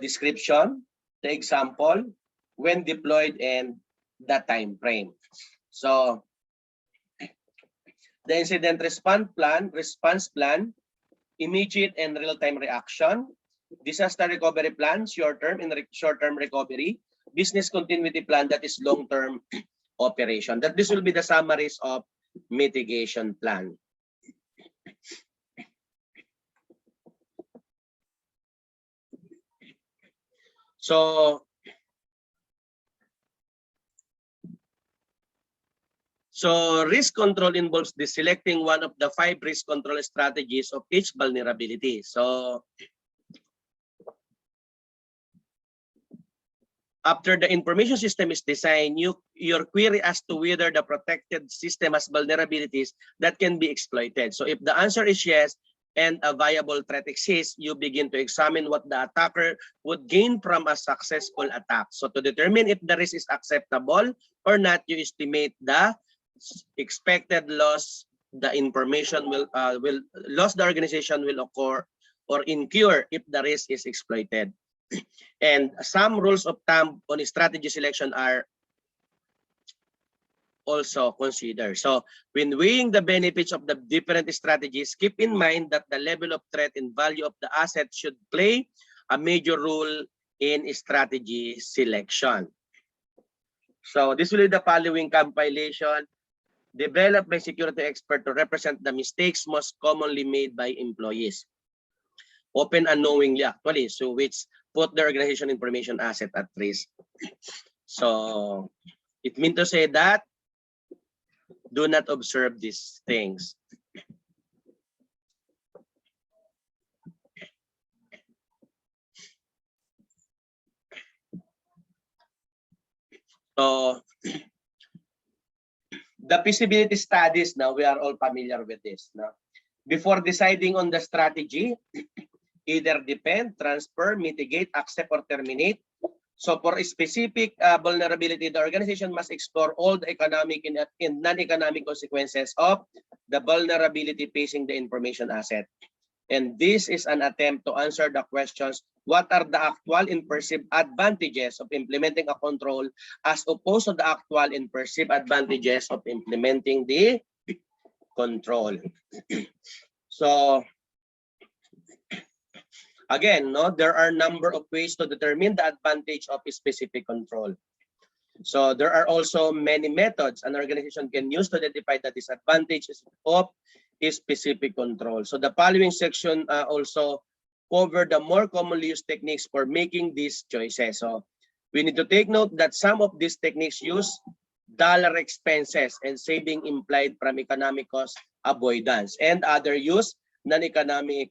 description, the example, when deployed, and the time frame. So the incident response plan, immediate and real-time reaction, disaster recovery plan, short-term and short-term recovery, business continuity plan, that is long-term operation. That this will be the summaries of mitigation plan. So risk control involves the selecting one of the 5 risk control strategies of each vulnerability. So after the information system is designed, your query as to whether the protected system has vulnerabilities that can be exploited. So if the answer is yes, and a viable threat exists, you begin to examine what the attacker would gain from a successful attack. So to determine if the risk is acceptable or not, you estimate the expected loss the organization will or incur if the risk is exploited. And some rules of thumb on strategy selection are also considered. So when weighing the benefits of the different strategies, keep in mind that the level of threat and value of the asset should play a major role in strategy selection. So this will be the following compilation developed by security expert to represent the mistakes most commonly made by employees, often unknowingly actually, so which put the organization information asset at risk. So it means to say that do not observe these things. So the feasibility studies, now we are all familiar with this. Now, before deciding on the strategy, either defend, transfer, mitigate, accept, or terminate. So for a specific vulnerability, the organization must explore all the economic and non-economic consequences of the vulnerability facing the information asset. And this is an attempt to answer the questions, what are the actual and perceived advantages of implementing a control as opposed to the actual and perceived advantages of implementing the control. So again, no, there are a number of ways to determine the advantage of a specific control. So there are also many methods an organization can use to identify the disadvantages of a specific control. So the following section also cover the more commonly used techniques for making these choices. So we need to take note that some of these techniques use dollar expenses and saving implied from economic cost avoidance, and other use non-economic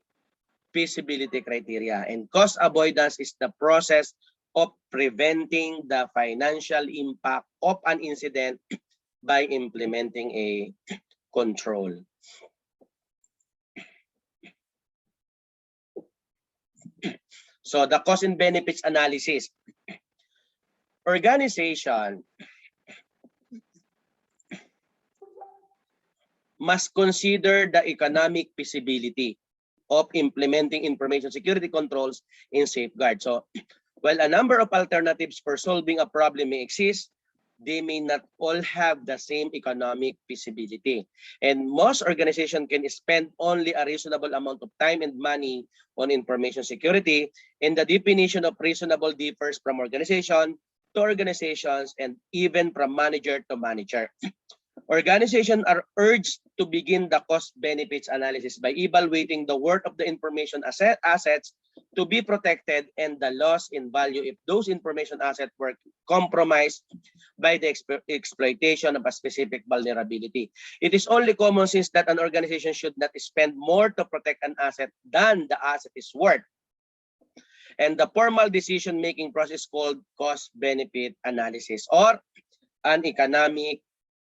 feasibility criteria. And cost avoidance is the process of preventing the financial impact of an incident by implementing a control. So the cost and benefits analysis. Organization must consider the economic feasibility of implementing information security controls in safeguard. So while a number of alternatives for solving a problem may exist, they may not all have the same economic feasibility. And most organizations can spend only a reasonable amount of time and money on information security, and the definition of reasonable differs from organization to organizations and even from manager to manager. Organizations are urged to begin the cost-benefits analysis by evaluating the worth of the information assets to be protected and the loss in value if those information assets were compromised by the exploitation of a specific vulnerability. It is only common sense that an organization should not spend more to protect an asset than the asset is worth. And the formal decision-making process called cost-benefit analysis or an economic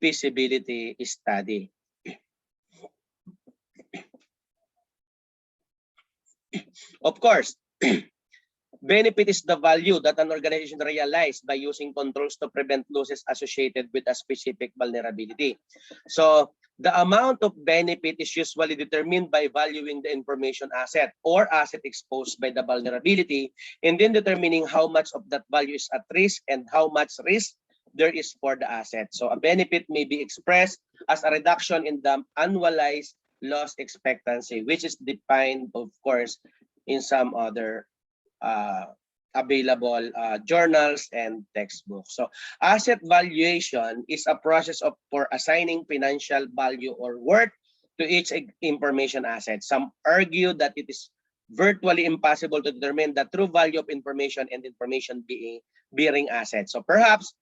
feasibility study. Of course, benefit is the value that an organization realizes by using controls to prevent losses associated with a specific vulnerability. So the amount of benefit is usually determined by valuing the information asset or asset exposed by the vulnerability, and then determining how much of that value is at risk and how much risk there is for the asset. So a benefit may be expressed as a reduction in the annualized loss expectancy, which is defined, of course, in some other available journals and textbooks. So asset valuation is a process for assigning financial value or worth to each information asset. Some argue that it is virtually impossible to determine the true value of information and information bearing assets. So perhaps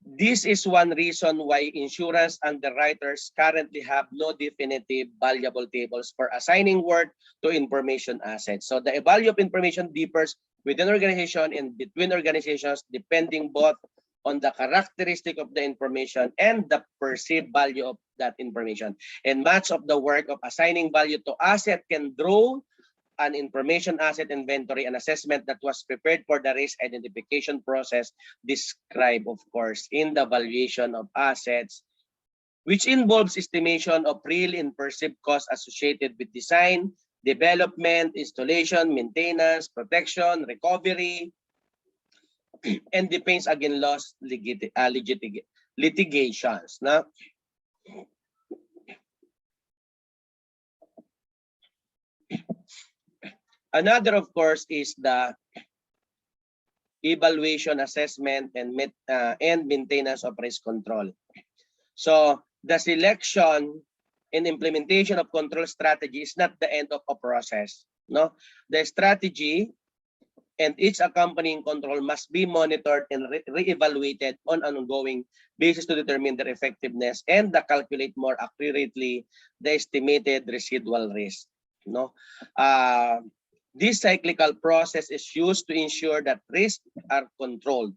this is one reason why insurance underwriters currently have no definitive valuable tables for assigning worth to information assets. So the value of information differs within organization and between organizations depending both on the characteristic of the information and the perceived value of that information. And much of the work of assigning value to asset can draw an information asset inventory, an assessment that was prepared for the risk identification process described, of course, in the valuation of assets, which involves estimation of real and perceived costs associated with design, development, installation, maintenance, protection, recovery, and defense against litigations. Na? Another, of course, is the evaluation, assessment, and maintenance of risk control. So the selection and implementation of control strategy is not the end of a process. No, the strategy and each accompanying control must be monitored and re-evaluated on an ongoing basis to determine their effectiveness and calculate more accurately the estimated residual risk. No, this cyclical process is used to ensure that risks are controlled.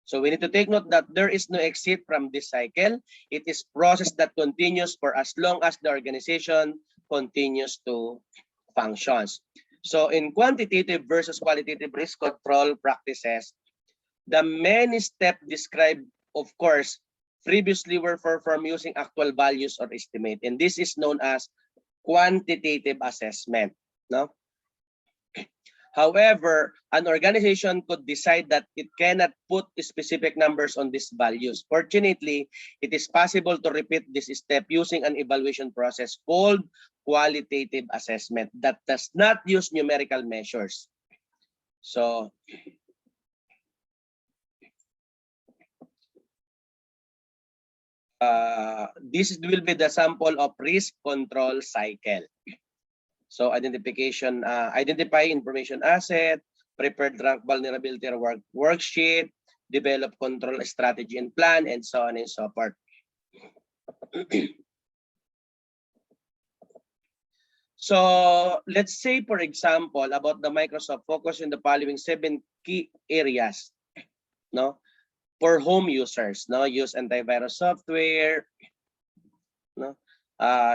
So we need to take note that there is no exit from this cycle. It is process that continues for as long as the organization continues to function. So in quantitative versus qualitative risk control practices, the many steps described, of course, previously were performed using actual values or estimate. And this is known as quantitative assessment. No? However, an organization could decide that it cannot put specific numbers on these values. Fortunately, it is possible to repeat this step using an evaluation process called qualitative assessment that does not use numerical measures. So, this will be the sample of risk control cycle. So identification, identify information asset, prepare draft vulnerability worksheet, develop control strategy and plan, and so on and so forth. So let's say, for example, about the Microsoft focus in the following 7 key areas. No, for home users, no, use antivirus software, no.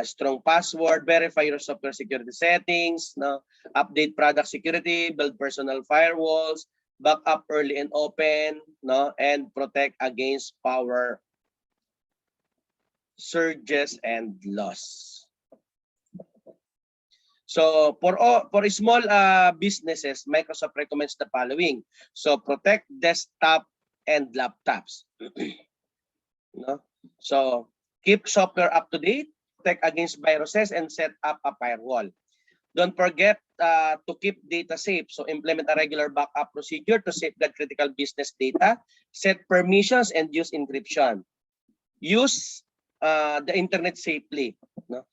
Strong password, verify your software security settings, no, update product security, build personal firewalls, back up early and often, no, and protect against power surges and loss. So for small businesses, Microsoft recommends the following. So protect desktop and laptops. No? So keep software up to date, protect against viruses, and set up a firewall. Don't forget to keep data safe. So implement a regular backup procedure to safeguard critical business data, set permissions, and use encryption. Use the internet safely. No?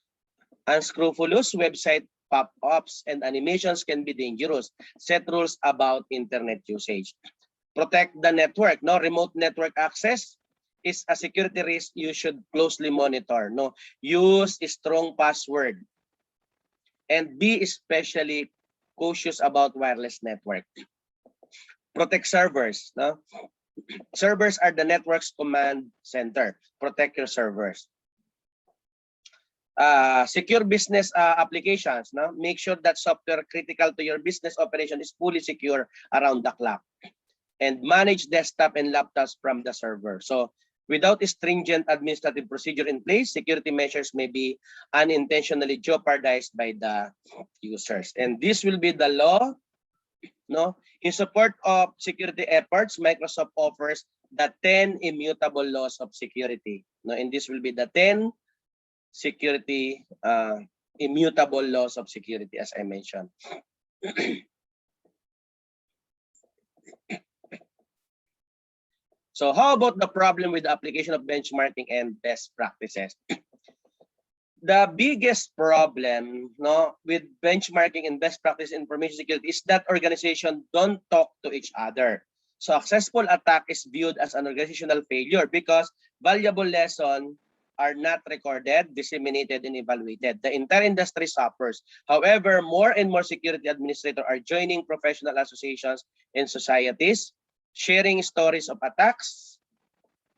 Unscrupulous website pop-ups and animations can be dangerous. Set rules about internet usage. Protect the network. No, remote network access is a security risk you should closely monitor. No, use a strong password and be especially cautious about wireless network. Protect servers. No, servers are the network's command center. Protect your servers. Secure business applications. No, make sure that software critical to your business operation is fully secure around the clock. And manage desktop and laptops from the server. So without a stringent administrative procedure in place, security measures may be unintentionally jeopardized by the users. And this will be the law. No? In support of security efforts, Microsoft offers the 10 immutable laws of security. No? And this will be the 10 security immutable laws of security, as I mentioned. So how about the problem with the application of benchmarking and best practices? The biggest problem, no, with benchmarking and best practice information security is that organizations don't talk to each other. So successful attack is viewed as an organizational failure because valuable lessons are not recorded, disseminated, and evaluated. The entire industry suffers. However, more and more security administrators are joining professional associations and societies, sharing stories of attacks,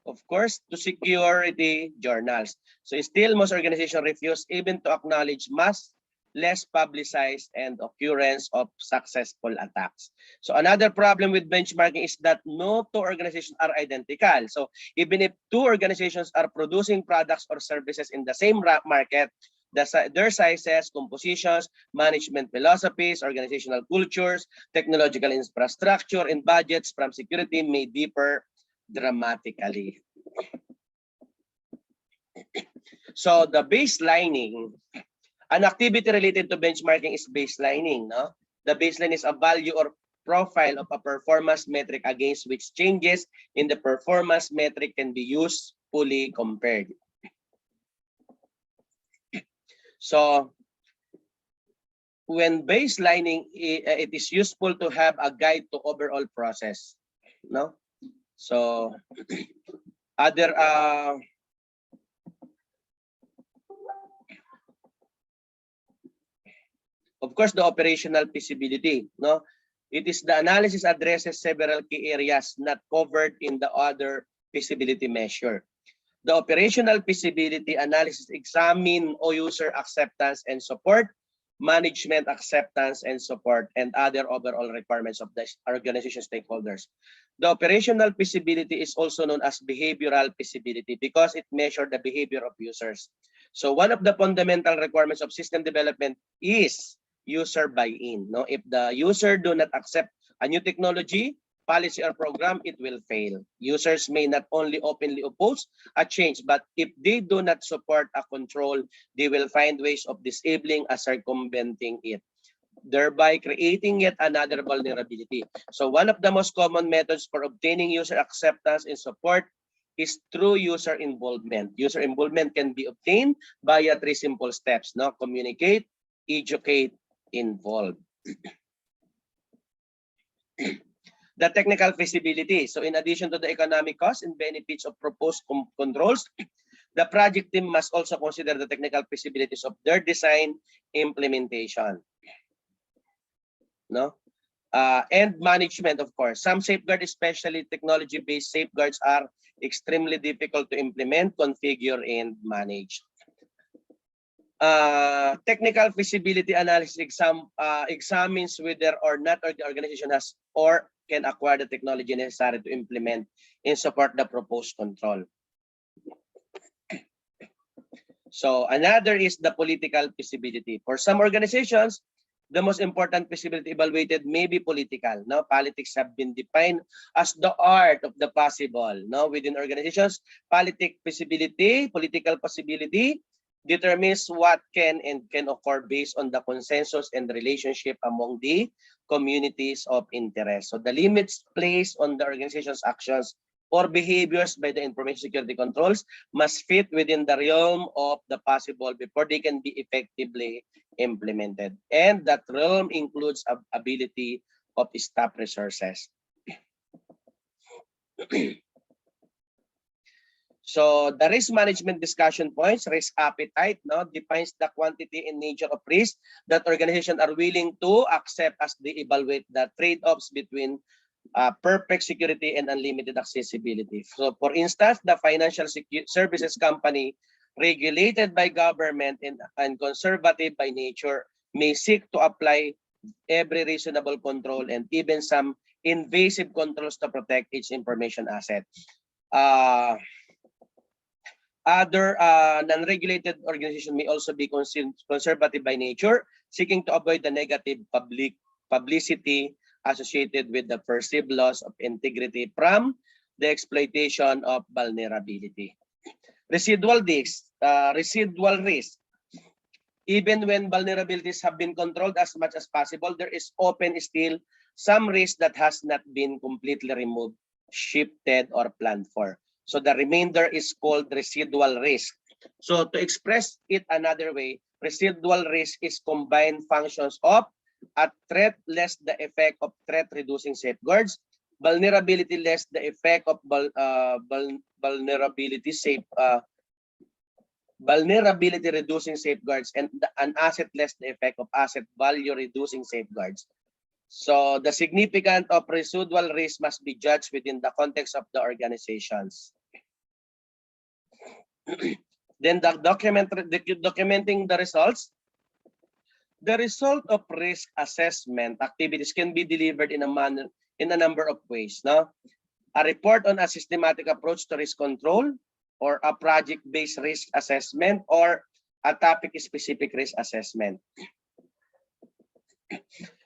of course, to security journals. So still, most organizations refuse even to acknowledge mass, less publicized, and occurrence of successful attacks. So another problem with benchmarking is that no two organizations are identical. So even if two organizations are producing products or services in the same market, their sizes, compositions, management philosophies, organizational cultures, technological infrastructure, and budgets from security may differ dramatically. So the baselining, an activity related to benchmarking is baselining. No? The baseline is a value or profile of a performance metric against which changes in the performance metric can be usefully compared. So when baselining, it is useful to have a guide to overall process. No? So other of course, the operational feasibility. No, it is the analysis addresses several key areas not covered in the other feasibility measure. The operational feasibility analysis examine user acceptance and support, management acceptance and support, and other overall requirements of the organization stakeholders. The operational feasibility is also known as behavioral feasibility because it measures the behavior of users. So one of the fundamental requirements of system development is user buy-in. No, if the user do not accept a new technology, policy, or program, it will fail. Users may not only openly oppose a change, but if they do not support a control, they will find ways of disabling or circumventing it, thereby creating yet another vulnerability. So one of the most common methods for obtaining user acceptance and support is through user involvement. User involvement can be obtained via 3 simple steps. No? Communicate, educate, involve. The technical feasibility. So in addition to the economic costs and benefits of proposed controls, the project team must also consider the technical feasibilities of their design implementation. No? And management, of course. Some safeguards, especially technology-based safeguards, are extremely difficult to implement, configure, and manage. Technical feasibility analysis examines whether or not the organization has or can acquire the technology necessary to implement and support the proposed control. So another is the political feasibility. For some organizations, the most important feasibility evaluated may be political. Now, politics have been defined as the art of the possible. Now, within organizations, political possibility determines what can and can occur based on the consensus and relationship among the communities of interest. So the limits placed on the organization's actions or behaviors by the information security controls must fit within the realm of the possible before they can be effectively implemented. And that realm includes ability of staff resources. So the risk management discussion points, risk appetite, no, defines the quantity and nature of risk that organizations are willing to accept as they evaluate the trade-offs between perfect security and unlimited accessibility. So for instance, the financial services company regulated by government and conservative by nature may seek to apply every reasonable control and even some invasive controls to protect its information asset. Other non-regulated organizations may also be conservative by nature, seeking to avoid the negative publicity associated with the perceived loss of integrity from the exploitation of vulnerability. Residual risk. Even when vulnerabilities have been controlled as much as possible, there is often still some risk that has not been completely removed, shifted, or planned for. So the remainder is called residual risk. So to express it another way, residual risk is combined functions of a threat less the effect of threat reducing safeguards, vulnerability less the effect of vulnerability reducing safeguards, and an asset less the effect of asset value reducing safeguards. So the significance of residual risk must be judged within the context of the organizations. Then documenting the results. The result of risk assessment activities can be delivered in a number of ways. No? A report on a systematic approach to risk control, or a project-based risk assessment, or a topic-specific risk assessment.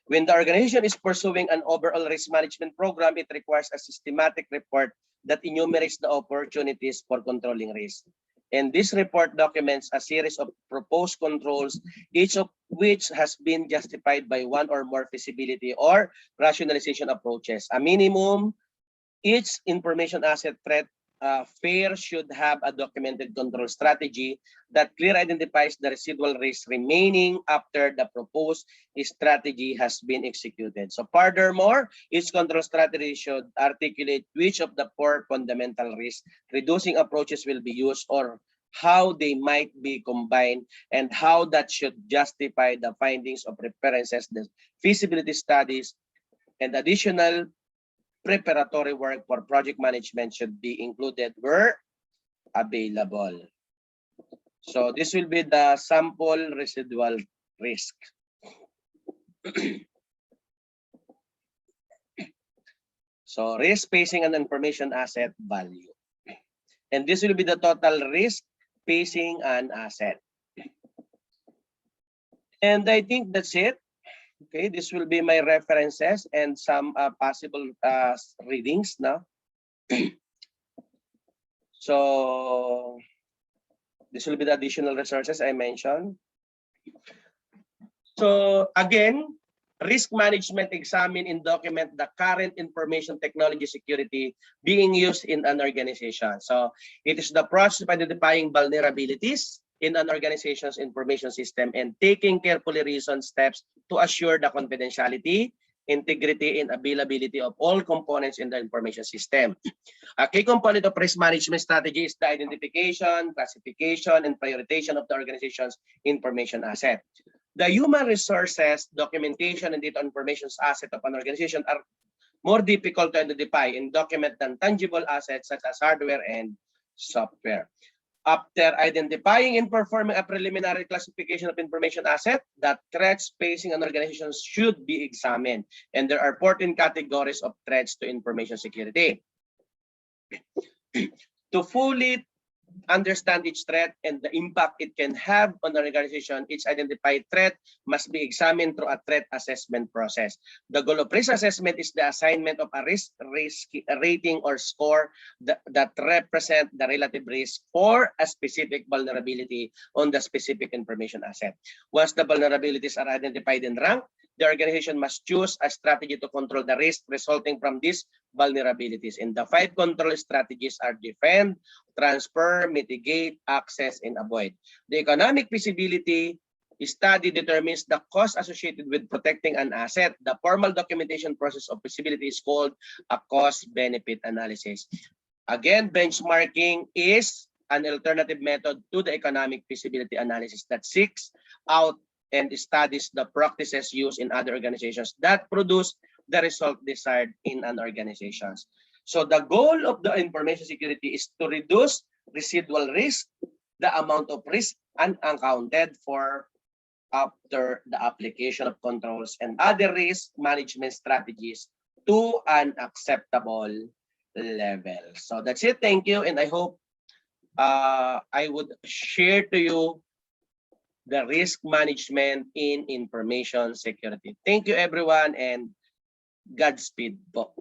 When the organization is pursuing an overall risk management program, it requires a systematic report that enumerates the opportunities for controlling risk. And this report documents a series of proposed controls, each of which has been justified by one or more feasibility or rationalization approaches. A minimum, each information asset threat FAIR should have a documented control strategy that clearly identifies the residual risk remaining after the proposed strategy has been executed. So furthermore, each control strategy should articulate which of the four fundamental risk reducing approaches will be used or how they might be combined and how that should justify the findings of references, the feasibility studies, and additional preparatory work for project management should be included where available. So this will be the sample residual risk. So risk facing an information asset value. And this will be the total risk facing an asset. And I think that's it. Okay, this will be my references and some possible readings now. So this will be the additional resources I mentioned. So again, risk management examine and document the current information technology security being used in an organization. So it is the process of identifying vulnerabilities in an organization's information system and taking carefully reasoned steps to assure the confidentiality, integrity, and availability of all components in the information system. A key component of risk management strategy is the identification, classification, and prioritization of the organization's information asset. The human resources, documentation, and data information asset of an organization are more difficult to identify and document than tangible assets such as hardware and software. After identifying and performing a preliminary classification of information asset, that threats facing an organization should be examined. And there are 14 categories of threats to information security. To fully understand each threat and the impact it can have on the organization, each identified threat must be examined through a threat assessment process. The goal of risk assessment is the assignment of a risk rating or score that represent the relative risk for a specific vulnerability on the specific information asset. Once the vulnerabilities are identified and ranked, the organization must choose a strategy to control the risk resulting from these vulnerabilities. And the 5 control strategies are defend, transfer, mitigate, access, and avoid. The economic feasibility study determines the cost associated with protecting an asset. The formal documentation process of feasibility is called a cost-benefit analysis. Again, benchmarking is an alternative method to the economic feasibility analysis that seeks out and studies the practices used in other organizations that produce the result desired in an organization. So the goal of the information security is to reduce residual risk, the amount of risk unaccounted for after the application of controls and other risk management strategies to an acceptable level. So that's it. Thank you. And I hope I would share to you the risk management in information security. Thank you, everyone, and Godspeed po.